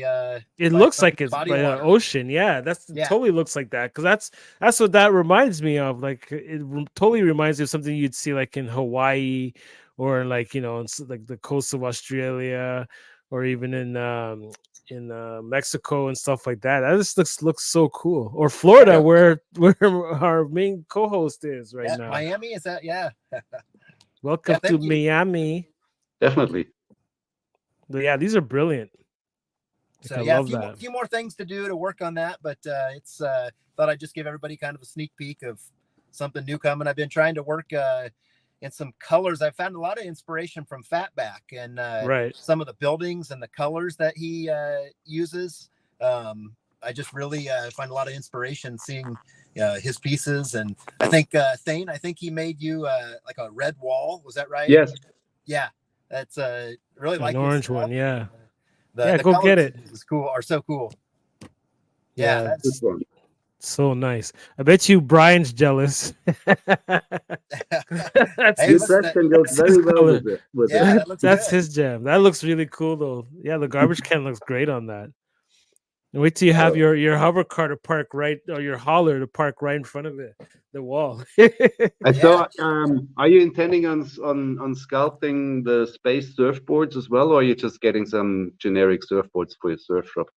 it looks like it's by an ocean. Totally looks like that, because that's what that reminds me of. Like it totally reminds me of something you'd see like in Hawaii, or like like the coast of Australia, or even in Mexico and stuff like that. That just looks so cool. Or Florida, where our main co-host is right now. Miami, is that? Yeah. Welcome to Miami. Definitely. But yeah, these are brilliant. So a few more things to do to work on that, but it's thought I'd just give everybody kind of a sneak peek of something new coming. I've been trying to work in some colors. I found a lot of inspiration from Fatback and some of the buildings and the colors that he uses. I just really find a lot of inspiration seeing his pieces. And I think Thane, he made you like a red wall. Was that right? Yes. Yeah. That's really like an orange one. Yeah. The go get it. It's cool. Are so cool. Yeah, that's so nice. I bet you Brian's jealous. That's his jam. That looks really cool though. Yeah, the garbage can looks great on that. And wait till you have your hover car to park right, or your hauler to park right in front of it, the wall. So, are you intending on sculpting the space surfboards as well, or are you just getting some generic surfboards for your surf shop?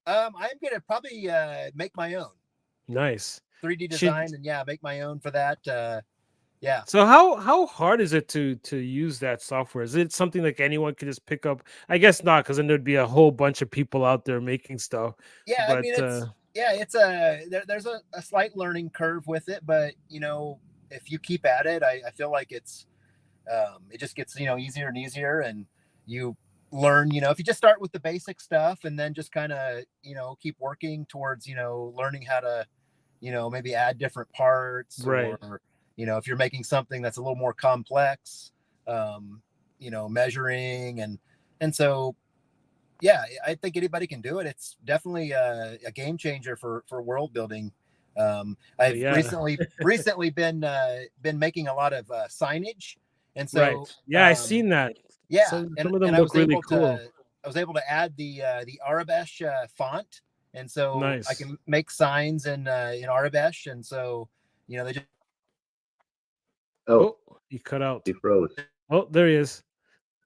I'm gonna probably make my own. Nice 3D design and make my own for that. Yeah. So how hard is it to use that software? Is it something like anyone can just pick up? I guess not, because then there'd be a whole bunch of people out there making stuff. Yeah, but, I mean, there's a slight learning curve with it, but if you keep at it, I feel like it just gets easier and easier, and you learn. If you just start with the basic stuff and then just kind of keep working towards learning how to maybe add different parts, right? Or if you're making something that's a little more complex, measuring and so, yeah, I think anybody can do it. It's definitely a game changer for world building. I've recently been making a lot of signage, and so I've seen that. Yeah, some and of them I look was really able cool. was able to add the Arabesh font, and so Nice. I can make signs in Arabesh, and so they just. Oh, he cut out. he froze. Oh, there he is.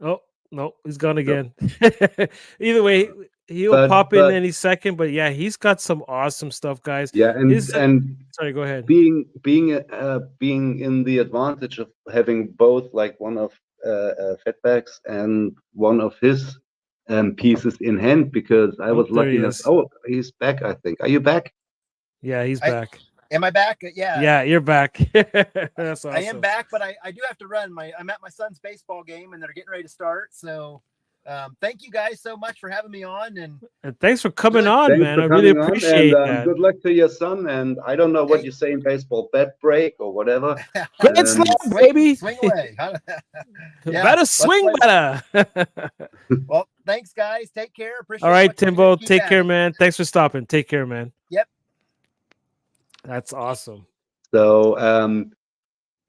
Oh, no, he's gone again. Either way, he'll But- pop in but- any second. But yeah, he's got some awesome stuff, guys. Yeah, and Sorry, go ahead. being in the advantage of having both, like one of Fatback's and one of his pieces in hand, because I was there lucky he enough. is. Oh, he's back, I think. Are you back? Yeah, he's back. Am I back? Yeah. Yeah, you're back. That's awesome. I am back, but I do have to run. I'm at my son's baseball game, and they're getting ready to start. So, thank you guys so much for having me on, and thanks for coming on, Thanks man. for I really coming on, appreciate and, that. Good luck to your son. And I don't know what you say in baseball, bet break or whatever. Grand slam, baby. swing away. Yeah, better let's swing, play. better. Well, thanks, guys. Take care. Appreciate. All right, what you're Timbo. doing. Keep Take at care, it. man. Thanks for stopping. Take care, man. Yep. That's awesome. So,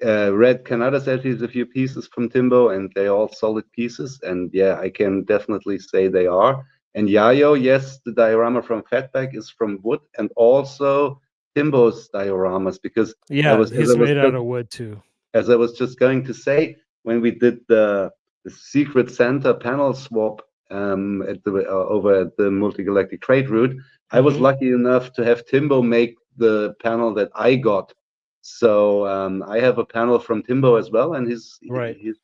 Red Canada said he's a few pieces from Timbo, and they're all solid pieces. And yeah, I can definitely say they are. And Yayo, yes, the diorama from Fatback is from wood, and also Timbo's dioramas, because Yeah, was- he's as I was made out just- of wood too. as I was just going to say, when we did the Secret Santa panel swap at the over at the Multigalactic Trade Route, I was Mhm. lucky enough to have Timbo make the panel that I got. So I have a panel from Timbo as well, and his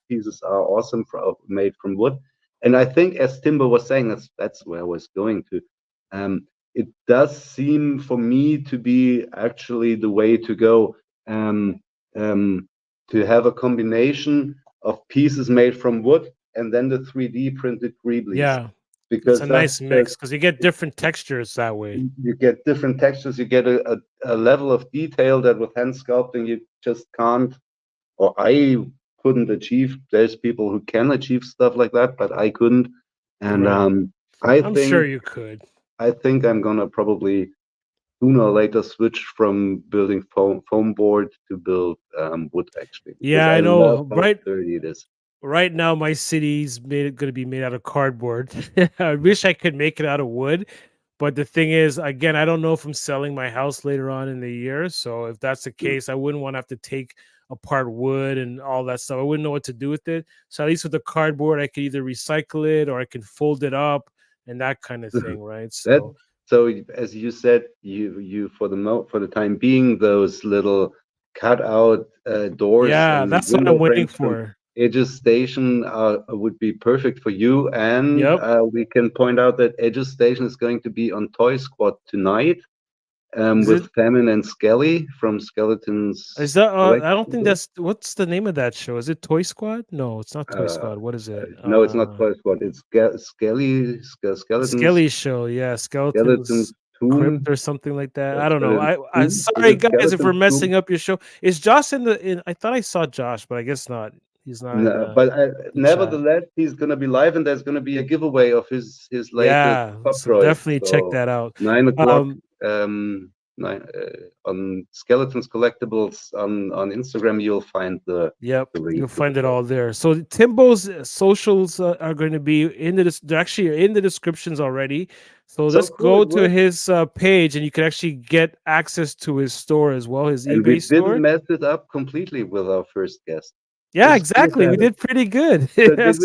pieces are awesome, made from wood. And I think, as Timbo was saying, that's where I was going to. It does seem for me to be actually the way to go. To have a combination of pieces made from wood and then the 3D printed greeblies. Yeah, because it's a nice that's mix because you get different textures that way. you get different textures. You get a level of detail that with hand sculpting you just can't, or I couldn't achieve. There's people who can achieve stuff like that, but I couldn't. And Right. I I'm think sure you could. I think I'm gonna probably sooner or later switch from building foam board to build wood, actually. because Yeah, I know. love how Right, sturdy it is. right now my city's going to be made out of cardboard. I wish I could make it out of wood, but the thing is, again, I don't know if I'm selling my house later on in the year. So if that's the case, I wouldn't want to have to take apart wood and all that stuff. I wouldn't know what to do with it. So at least with the cardboard, I could either recycle it or I can fold it up and that kind of thing, right? So So as you said, you for the time being, those little cutout doors. yeah, and that's what window I'm waiting frames from for. Edge's Station would be perfect for you. And Yep. we can point out that Edge's Station is going to be on Toy Squad tonight Is with it- Famine and Skelly from Skeletons. Is that? I don't think Collectibles. that's. What's the name of that show? Is it Toy Squad? No, it's not Toy Uh, Squad. What is it? No, it's not Toy Squad. It's Skeletons. Skelly Show. Yeah, Skeletons Skeletons Tomb. Crypt or something like that. I don't know. Skeleton I Tomb? sorry Is it guys if we're Skeleton messing Tomb? up your show. Is Josh in the? I thought I saw Josh, but I guess not. He's not. No, but nevertheless, he's gonna be live, and there's gonna be a giveaway of his latest yeah, pop so droid. definitely check So, that out. 9 o'clock. On Skeletons Collectibles on Instagram, you'll find the Yep, the link you'll to find the it all there. So Timbo's socials are going to be in they're actually in the descriptions already. So So let's cool, go it to works. his page, and you can actually get access to his store as well, his And we eBay store. didn't mess it up completely with our first guest. Yeah, Just exactly. We look at it. did pretty good. So Yes.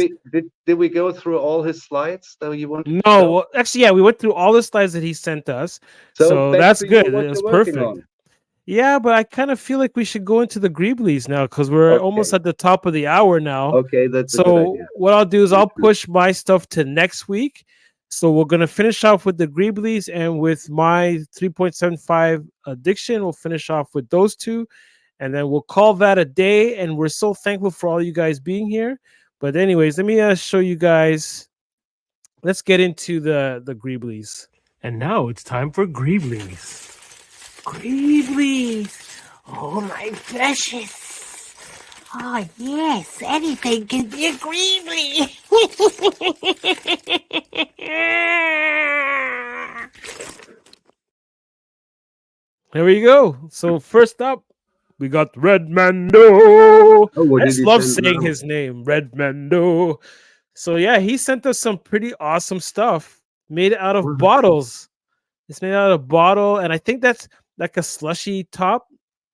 did we go through all his slides that you wanted to No, show? well, actually, yeah, we went through all the slides that he sent us. So So back that's to you, good. what It was you're working perfect. on. Yeah, but I kind of feel like we should go into the greeblies now because we're almost Okay. at the top of the hour now. Okay, that's a good So idea. what I'll do is Me I'll too. push my stuff to next week. So we're gonna finish off with the greeblies and with my 3.75 addiction. We'll finish off with those two, and then we'll call that a day. And we're so thankful for all you guys being here. But anyways, let me show you guys. Let's get into the greeblies. And now it's time for greeblies. Greeblies! Oh, my precious! Oh, yes, anything can be a greebly! Here we go. So first up, we got Red Mando. Oh, what I did just he love send saying now? his name, Red Mando. So yeah, he sent us some pretty awesome stuff made out of Mhm. bottles. It's made out of bottle, and I think that's like a slushy top.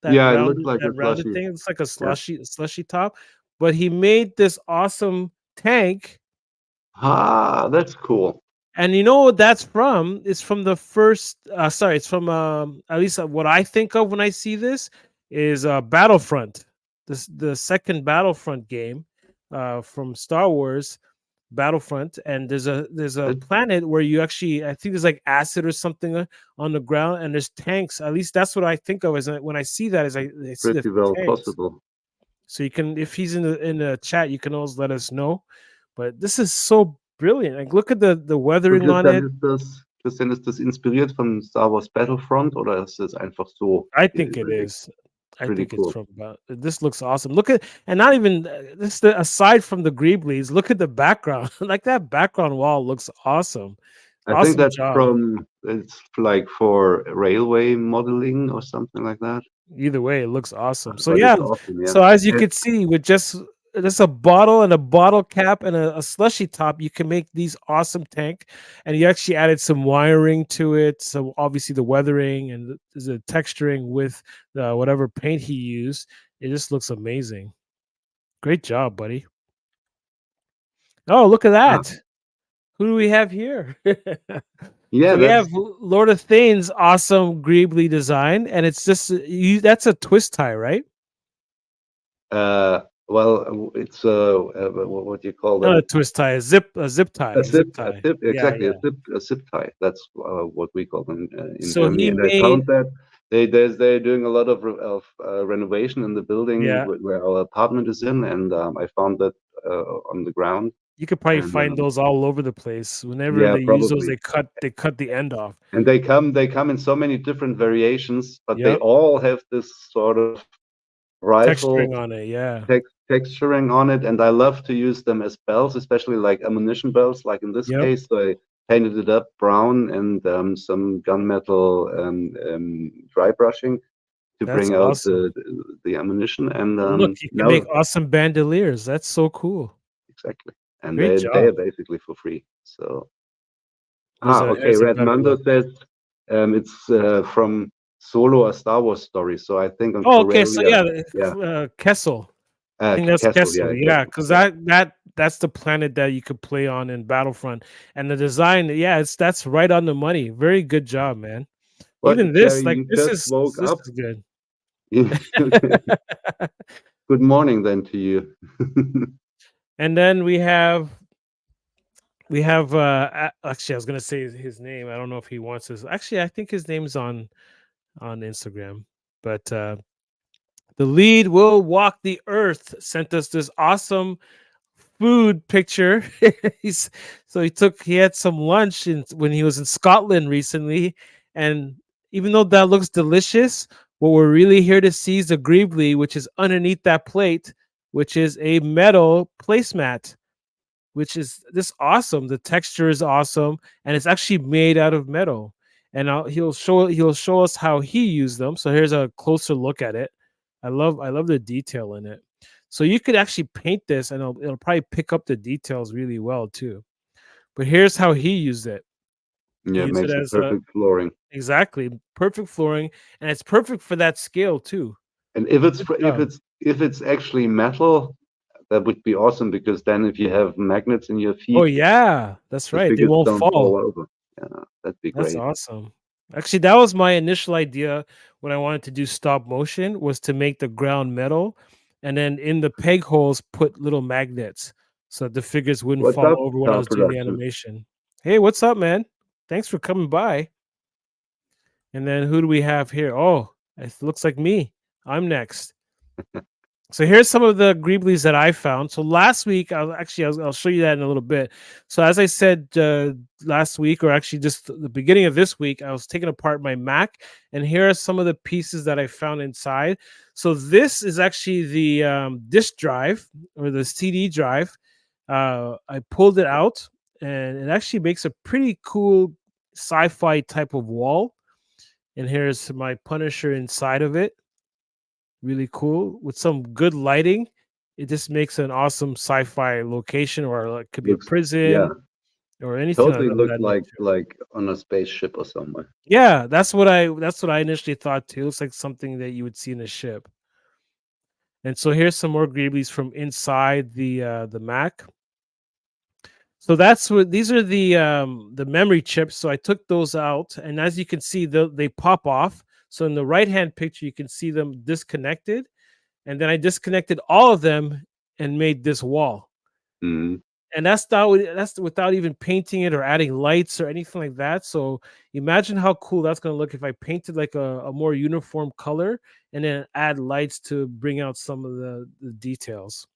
Yeah, it looks like That a rounded slushy. thing. It's like a Yeah. slushy top. But he made this awesome tank. Ah, that's cool. And you know what that's from? It's from the first. Sorry, it's from at least what I think of when I see this is Battlefront. The second Battlefront game, from Star Wars Battlefront, and there's a That planet where you actually, I think there's like acid or something on the ground, and there's tanks. At least that's what I think of as when I see that, is I see the pretty well tanks. possible. So you can, if he's in the chat, you can always let us know. But this is so brilliant. Like, look at the weathering on it. Christian, ist das inspiriert von Star Wars Battlefront oder ist es einfach so I think it is. I pretty think it's cool? from. This looks awesome. Look at, and not even this. Aside from the greeblies, look at the background. Like, that background wall looks awesome. I think Awesome that's job. it's like for railway modeling or something like that. Either way, it looks awesome. So But yeah, it's awesome, yeah. so as you And could see, with just a bottle and a bottle cap and a slushy top, you can make these awesome tank. And you actually added some wiring to it, so obviously the weathering and the texturing with whatever paint he used. It just looks amazing. Great job, buddy. Oh, look at ah, that. Who do we have here? yeah, So we that's have Lord of Thane's awesome greebly design, and it's just that's a twist tie, right? well, it's what do you call Not them? a twist tie, a zip tie, zip tie. Yeah, Exactly, yeah. a zip tie. That's what we call them in So Germany. he And I made, found that they're doing a lot of renovation in the building yeah. where our apartment is in, and I found that on the ground. You could probably And find those all over the place. Whenever yeah, they use those, probably. they cut the end off. And they come in so many different variations, but they Yep. all have this sort of rifle Texturing on it, yeah. texturing on it, and I love to use them as belts, especially like ammunition belts, like in this Yep. case. So I painted it up brown and some gunmetal dry brushing to That's bring out awesome. the ammunition. And And look, you can now make awesome bandoliers. That's so cool. exactly, and Great they job. are basically for free. So okay. Here's a Red better Mando look. says it's from Solo, a Star Wars story. So I think on Oh, okay. So Corellia, yeah, Kessel. I think that's Castle, Kessel. yeah, Yeah, Castle, because yeah. that's the planet that you could play on in Battlefront, and the design, yeah, that's right on the money. Very good job, man. Well, Even this, Jerry, like, you just woke this up. is good. Good morning then to you. And then we have actually, I was gonna say his name. I don't know if he wants this. Actually, I think his name's on Instagram, but the lead will walk the earth sent us this awesome food picture. He's so he had some lunch when he was in Scotland recently, and even though that looks delicious, what we're really here to see is the greebly, which is underneath that plate, which is a metal placemat, which is this awesome. The texture is awesome, and it's actually made out of metal. And he'll show us how he used them. So here's a closer look at it. I love the detail in it. So you could actually paint this, and it'll probably pick up the details really well too. But here's how he used it. He Yeah, it used it makes a as perfect flooring. exactly perfect flooring, and it's perfect for that scale too. And if it's Good job. if it's actually metal, that would be awesome, because then if you have magnets in your feet, Oh yeah, that's the right. They figures won't don't fall. fall over. Yeah, that'd be That's great. awesome. Actually, that was my initial idea when I wanted to do stop motion, was to make the ground metal, and then in the peg holes put little magnets so that the figures wouldn't What's fall up, over when I Star was doing the Production? animation. Hey, what's up, man? Thanks for coming by. And then who do we have here? Oh, it looks like me. I'm next. So here's some of the greeblies that I found. So last week, I'll show you that in a little bit. So as I said last week, or actually just the beginning of this week, I was taking apart my Mac, and here are some of the pieces that I found inside. So this is actually the disk drive, or the CD drive. I pulled it out, and it actually makes a pretty cool sci-fi type of wall. And here's my Punisher inside of it. Really cool with some good lighting. it just makes an awesome sci-fi location, or like could be a Looks, yeah, prison or anything totally of looked that nature. like on a spaceship or somewhere. Yeah, that's what I initially thought too. It looks like something that you would see in a ship. And so here's some more greeblies from inside the Mac. So that's what these are the memory chips. So I took those out, and as you can see, they pop off. So in the right hand picture, you can see them disconnected, and then I disconnected all of them and made this wall. Mhm. And that's without even painting it or adding lights or anything like that. So imagine how cool that's going to look if I painted like a more uniform color and then add lights to bring out some of the details.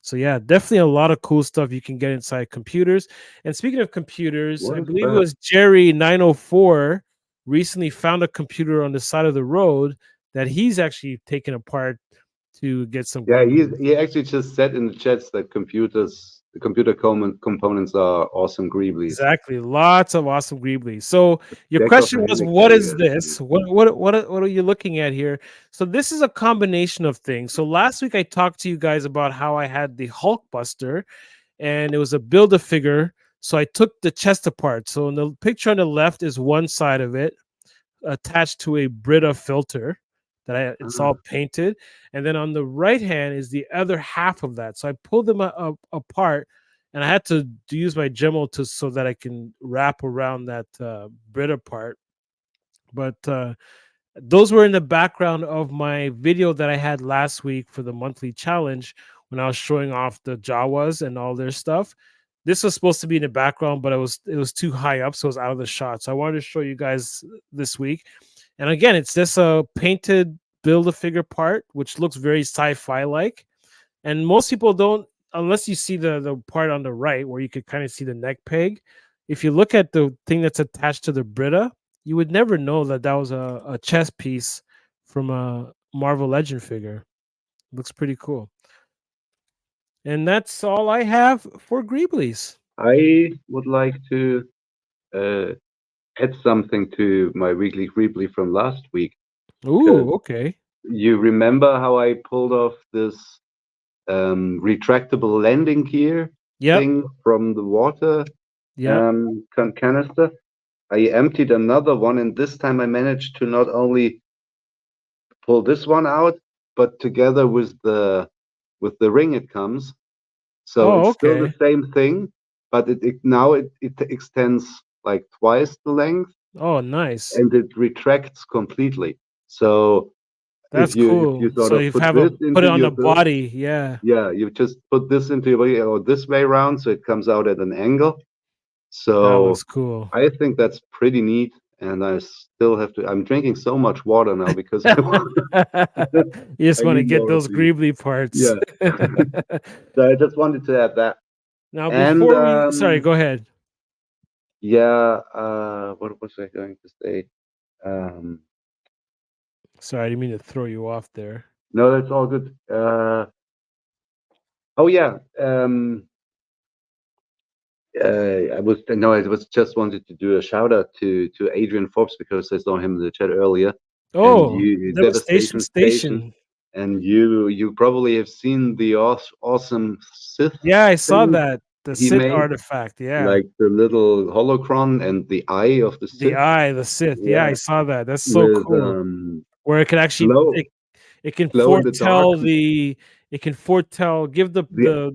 So yeah, definitely a lot of cool stuff you can get inside computers. And speaking of computers, What I is believe it that? was Jerry 904 recently found a computer on the side of the road that he's actually taken apart to get some Yeah, greeblies. he actually just said in the chats that the computer components are awesome greeblies. Exactly. Lots of awesome greeblies. So your Deck of question a was, what is helicarrier. this? What are you looking at here? So this is a combination of things. So last week I talked to you guys about how I had the Hulkbuster and it was a build a figure. So I took the chest apart. So in the picture on the left is one side of it attached to a Brita filter it's Ah, all painted, and then on the right hand is the other half of that. So I pulled them apart, and I had to use my Dremel to so that I can wrap around that Brita part. But those were in the background of my video that I had last week for the monthly challenge when I was showing off the Jawas and all their stuff. This was supposed to be in the background, but it was too high up, so it was out of the shot. So I wanted to show you guys this week. And again, it's just a painted build a figure part, which looks very sci-fi like. And most people don't, unless you see the part on the right where you could kind of see the neck peg. If you look at the thing that's attached to the Brita, you would never know that that was a chess piece from a Marvel Legend figure. Looks pretty cool. And that's all I have for Greeblies. I would like to uh, add something to my weekly greebly from last week. Because Ooh, okay. you remember how I pulled off this retractable landing gear Yep. thing from the water Yep. canister? I emptied another one, and this time I managed to not only pull this one out, but together with the ring it comes. So Oh, it's still the okay. same thing, but it extends like twice the length, Oh, nice. and it retracts completely. So That's if you cool. sort So of you put have a this put into it on your the build, body. Yeah. yeah, you just put this into your body or this way around, so it comes out at an angle. That So looks cool. I think that's pretty neat. And I still have to. I'm drinking so much water now because You just I want to need get more of those these. greebly parts. Yeah. So I just wanted to add that. Now, And before we, sorry, go ahead. yeah, what was I going to say? Sorry, I didn't mean to throw you off there. No, that's all good. Oh yeah, I was just wanted to do a shout out to Adrian Forbes because I saw him in the chat earlier, and Oh, you Devastation Devastation Station, Station. and you probably have seen the awesome Sith Yeah, I saw thing that. The he Sith made, artifact. Yeah. like the little holocron and the eye of the The Sith. eye, the Sith. Yeah, I Yeah, saw that. That's so with cool. Where it can actually glow it can glow in the dark, foretell give the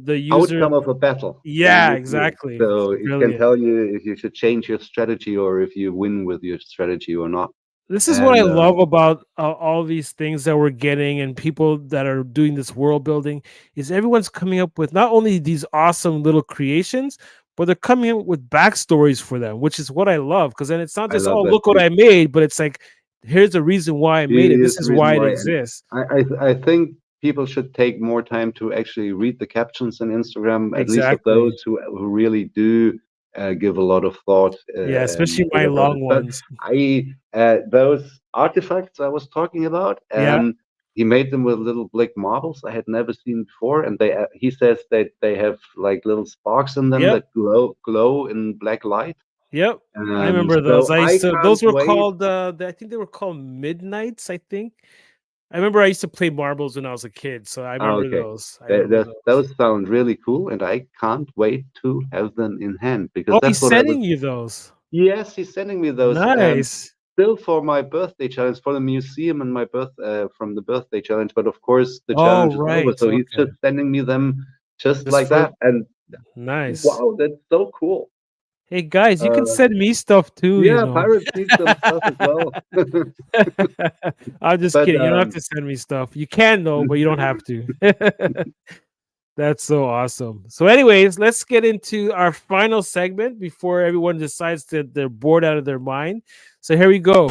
the user. outcome of a battle. Yeah, exactly. It's So it can brilliant. tell you if you should change your strategy or if you win with your strategy or not. This is what I And love about all these things that we're getting and people that are doing this world building is everyone's coming up with not only these awesome little creations, but they're coming up with backstories for them, which is what I love. Because then it's not I just, love oh, that look what too. I made, but it's like, here's the reason why I made it. Here's This the is reason why it why. And exists. I think people should take more time to actually read the captions on Instagram, at least of Exactly. those who really do give a lot of thought Yeah, especially to my the long process. But ones. those artifacts I was talking about, Yeah. he made them with little black marbles I had never seen before, and he says that they have like little sparks in them Yep. that glow in black light. Yep. I remember those. So I I used to, those can't were wait. called I think they were called midnights, I think. I remember I used to play marbles when I was a kid, so I remember Okay. those. I remember those. Those sound really cool, and I can't wait to have them in hand because Oh, that's he's what I was. sending you those. Yes, he's sending me those. Nice. Still for my birthday challenge for the museum and my from the birthday challenge, but of course the Oh, challenge is over, right. so he's Okay. just sending me them just Just like for that. And nice. wow, that's so cool. Hey guys, you can Uh, send me stuff too, you yeah, know. pirates need some stuff as well. I'm just But kidding. You don't have to send me stuff. You can though, but you don't have to. That's so awesome. So, anyways, let's get into our final segment before everyone decides that they're bored out of their mind. So here we go.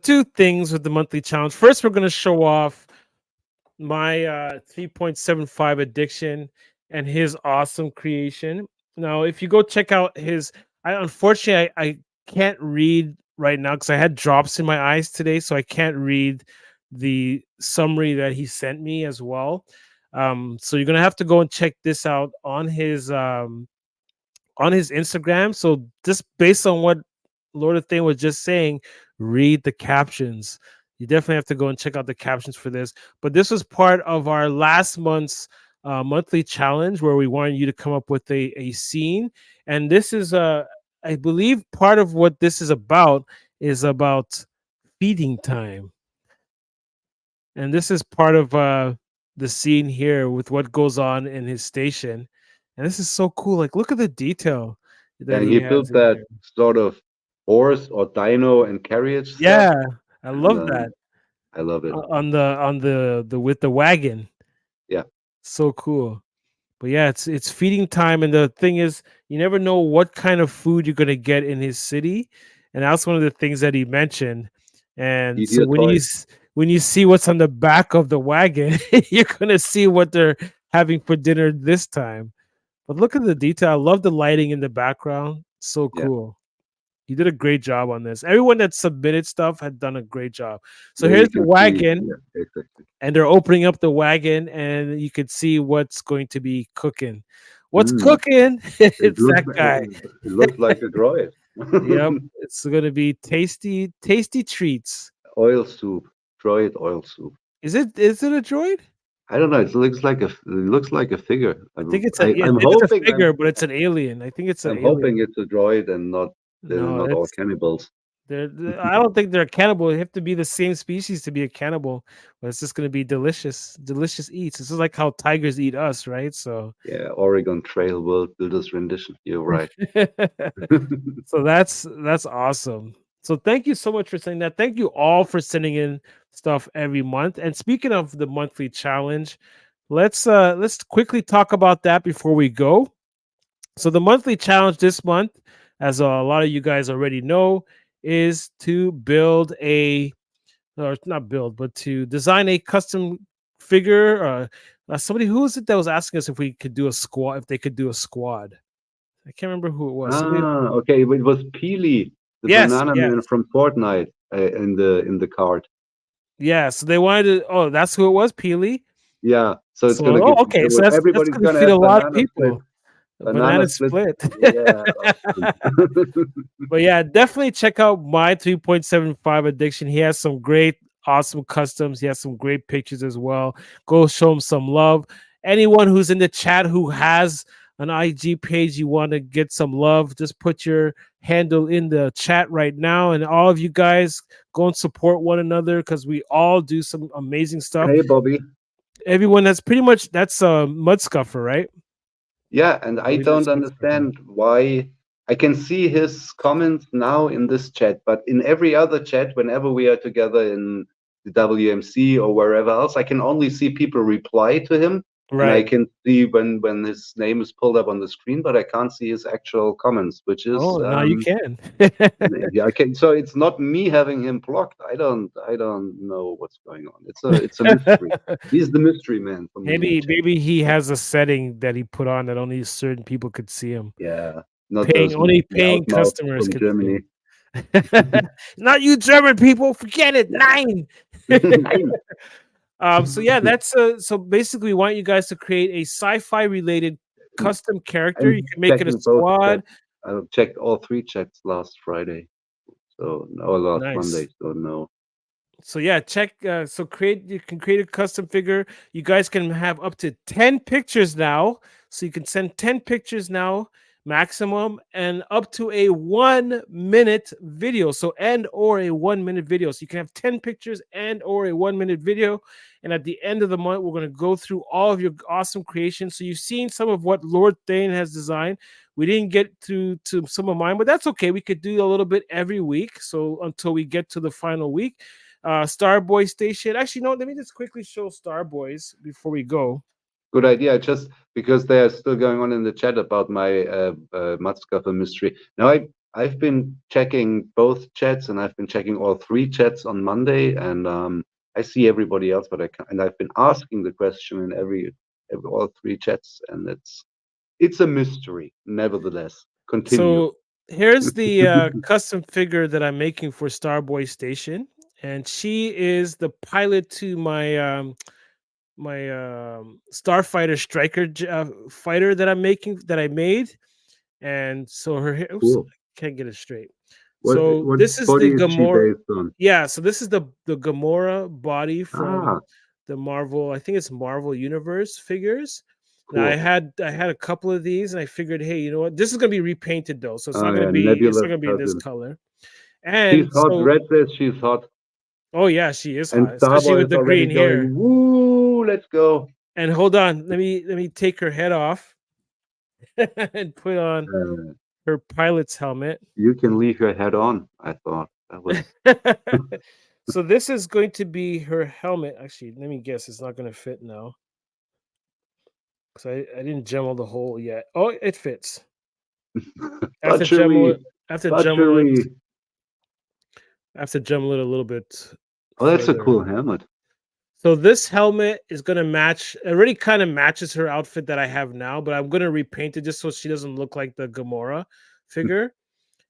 Two things with the monthly challenge. First, we're going to show off my 3.75 addiction and his awesome creation. Now, if you go check out his, unfortunately I can't read right now because I had drops in my eyes today, so I can't read the summary that he sent me as well. So you're gonna have to go and check this out on his Instagram. So just based on what Lord of Thane was just saying, read the captions. You definitely have to go and check out the captions for this. But this was part of our last month's monthly challenge where we wanted you to come up with a scene. And this is, I believe, part of what this is about feeding time. And this is part of the scene here with what goes on in his station. And this is so cool. Like, look at the detail that and he he has built in that here. sort of horse or dino and carriage stuff. Yeah, I And, love that. I love it. On the with the wagon. Yeah. So cool. But yeah, it's feeding time, and the thing is, you never know what kind of food you're gonna get in his city, and that's one of the things that he mentioned. And Eat so your toys. when you see what's on the back of the wagon, you're gonna see what they're having for dinner this time. But look at the detail. I love the lighting in the background. So Yeah. cool. You did a great job on this. Everyone that submitted stuff had done a great job. So There here's you the can see. wagon, Yeah, exactly. and they're opening up the wagon, and you could see what's going to be cooking. What's Mm, cooking? it It's looks that guy. it looks like a droid. Yep, it's gonna be tasty, tasty treats. Oil soup, droid oil soup. Is it a droid? I don't know. It looks like a figure. I think it's I, yeah, I I'm think it's a hoping figure, but it's an alien. I think it's an I'm alien. hoping it's a droid and not they're No, not all cannibals. I don't think they're cannibal. They have to be the same species to be a cannibal. But it's just gonna be delicious, delicious eats. This is like how tigers eat us, right? So Yeah, Oregon Trail World Builders rendition. You're right. so that's awesome. So thank you so much for saying that. Thank you all for sending in stuff every month. And speaking of the monthly challenge, let's quickly talk about that before we go. So the monthly challenge this month, as a lot of you guys already know, is to build or not build, but to design a custom figure. Somebody, who was it that was asking us if we could do a squad, if they could do a squad? I can't remember who it was. Okay. It was Peely, the Yes, banana yes, man from Fortnite, in the card. yeah. So they wanted to. Oh, that's who it was, Peely. Yeah. So it's So gonna give okay. So that's everybody's gonna gonna feed a have lot of banana split. people. A Banana banana split. split. Yeah. Awesome. But yeah, definitely check out my 3.75 addiction. He has some great, awesome customs. He has some great pictures as well. Go show him some love. Anyone who's in the chat who has an IG page, you want to get some love, just put your handle in the chat right now. And all of you guys go and support one another because we all do some amazing stuff. Hey, Bobby. Everyone that's pretty much that's a mud scuffer, right? Yeah, and I Bobby, that's don't Mud Scuffer. understand why. I can see his comments now in this chat, but in every other chat, whenever we are together in the WMC or wherever else, I can only see people reply to him, and I Right. can see when his name is pulled up on the screen, but I can't see his actual comments, which is Oh, now you can. yeah, I can. So it's not me having him blocked. I don't know what's going on. It's a mystery. He's the mystery man for me. in the chat. Maybe he has a setting that he put on that only certain people could see him. Yeah, not Paying those only nasty paying outmouths customers from could Germany. see him. Not you German people, forget it. Yeah. 9. So yeah, that's so basically we want you guys to create a sci-fi related custom character. You I'm can make it a checking both squad. chats. I checked all 3 chats last Friday. So no, last Monday. Nice. So no. So yeah, check. So you can create a custom figure. You guys can have up to 10 pictures now. So you can send 10 pictures now, maximum, and up to a 1 minute video. So and or a 1 minute video. So you can have 10 pictures and or a 1 minute video. And at the end of the month, we're going to go through all of your awesome creations. So you've seen some of what Lord Thane has designed. We didn't get to some of mine, but that's okay. We could do a little bit every week. So until we get to the final week. Starboy Station. Actually, no, let me just quickly show Starboys before we go. Good idea. Just because they are still going on in the chat about my Mudscuffer mystery. Now I've been checking both chats, and I've been checking all 3 chats on Monday, and I see everybody else, but I can't. And I've been asking the question in every all 3 chats, and it's a mystery. Nevertheless, continue. So here's the custom figure that I'm making for Starboy Station, and she is the pilot to my Starfighter Striker fighter that I made, and so oops, Cool. can't get it straight. What This is body the is she Gamora. based on? Yeah, so this is the Gamora body from Ah, the Marvel. I think it's Marvel Universe figures. Now cool. I had a couple of these, and I figured, hey, you know what? This is gonna be repainted though, so it's Oh, not gonna yeah, be Nebula's in this cousin. color. She's And hot. so, Red says she's hot. oh yeah, she is And hot, especially Starboy with is the already green hair. going, woo, let's go. And hold on, let me take her head off and put on her pilot's helmet. You can leave your head on, I thought. That was So this is going to be her helmet. Actually, let me guess, it's not going to fit now because I didn't gemmel the hole yet. Oh, it fits. I have to gemmel it. I have to gemmel it. butchery. I have to gemmel it a little bit. Oh, that's a further. cool helmet. So this helmet is going to match. It already kind of matches her outfit that I have now, but I'm going to repaint it just so she doesn't look like the Gamora figure.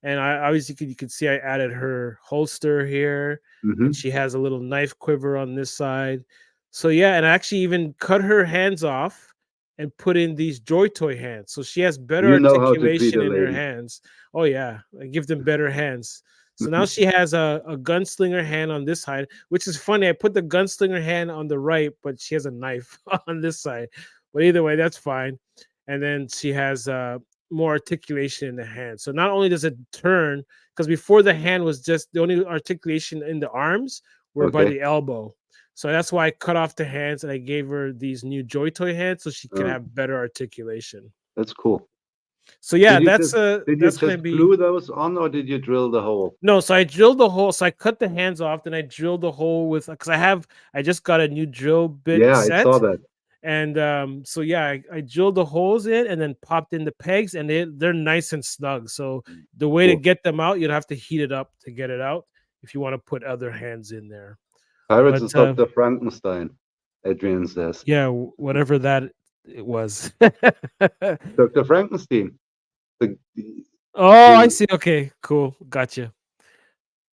And I obviously you can see I added her holster here, Mhm. and she has a little knife quiver on this side. So yeah, and I actually even cut her hands off and put in these Joy Toy hands, so she has better You know how to treat articulation a in her lady. hands. Oh yeah, I give them better hands. So now she has a gunslinger hand on this side, which is funny. I put the gunslinger hand on the right, but she has a knife on this side. But either way, that's fine. And then she has more articulation in the hand. So not only does it turn, because before the hand was just the only articulation in the arms were by Okay. the elbow. So that's why I cut off the hands and I gave her these new Joy Toy hands so she could have better articulation. That's cool. So yeah, Did you that's just gonna be glue those on, or did you drill the hole? no. So I drilled the hole. So I cut the hands off, then I drilled the hole with because I just got a new drill bit Yeah, set. I saw that. And so yeah, I drilled the holes in and then popped in the pegs, and they're nice and snug. So the way to Cool. get them out, you'd have to heat it up to get it out if you want to put other hands in there. Pirates But is Dr. Frankenstein, Adrian says. yeah, whatever that it was. Dr. Frankenstein. The, Oh, I see. Okay, cool, gotcha.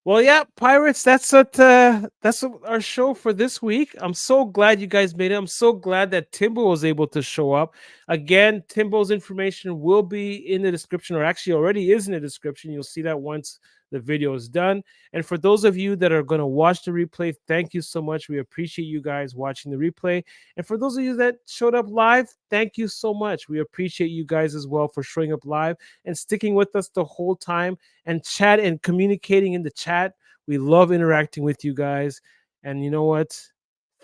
Well, yeah, pirates. That's our show for this week. I'm so glad you guys made it. I'm so glad that Timbo was able to show up. Again, Timbo's information will be in the description, or actually already is in the description. You'll see that once the video is done. And for those of you that are going to watch the replay, thank you so much. We appreciate you guys watching the replay. And for those of you that showed up live, thank you so much. We appreciate you guys as well for showing up live and sticking with us the whole time and chat and communicating in the chat. We love interacting with you guys. And you know what?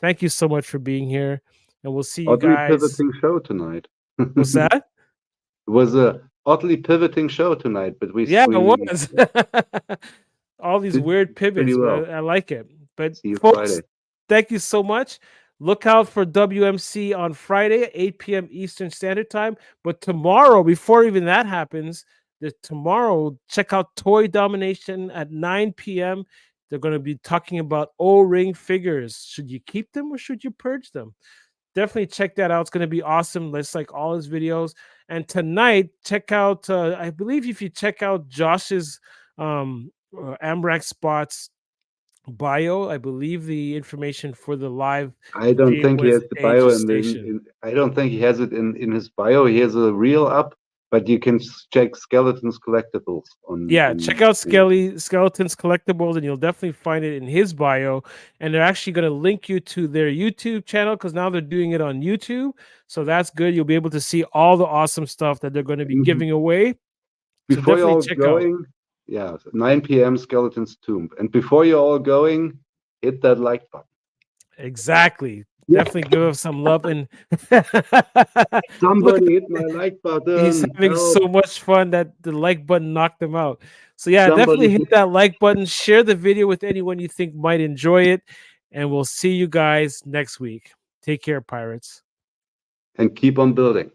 Thank you so much for being here. And we'll see you oddly guys. pivoting show tonight. What's that? It was a oddly pivoting show tonight, but it was. All these weird pivots, well. but I like it. But See you folks, Friday. thank you so much. Look out for WMC on Friday at 8 p.m. Eastern Standard Time. But tomorrow, before even that happens, tomorrow, check out Toy Domination at 9 p.m. They're going to be talking about O-ring figures. Should you keep them or should you purge them? Definitely check that out. It's going to be awesome. Let's like all his videos. And tonight, check out, I believe if you check out Josh's Ambrax Spots bio. I believe the information for the live I don't stream think he was has the bio Age's in, station. I don't think he has it in his bio. He has a reel up, but you can check Skeletons Collectibles on. Yeah, check out Skeletons Collectibles, and you'll definitely find it in his bio. And they're actually going to link you to their YouTube channel because now they're doing it on YouTube. So that's good. You'll be able to see all the awesome stuff that they're going to be Mhm. giving away. So Before you're definitely all check going, yeah, 9 p.m. Skeleton's Tomb. And before you're all going, hit that like button. Exactly. Yeah. Definitely give us some love. And look, Somebody hit my like button. he's having Help. so much fun that the like button knocked him out. So yeah, Somebody definitely hit hit- that like button. Share the video with anyone you think might enjoy it. And we'll see you guys next week. Take care, pirates. And keep on building.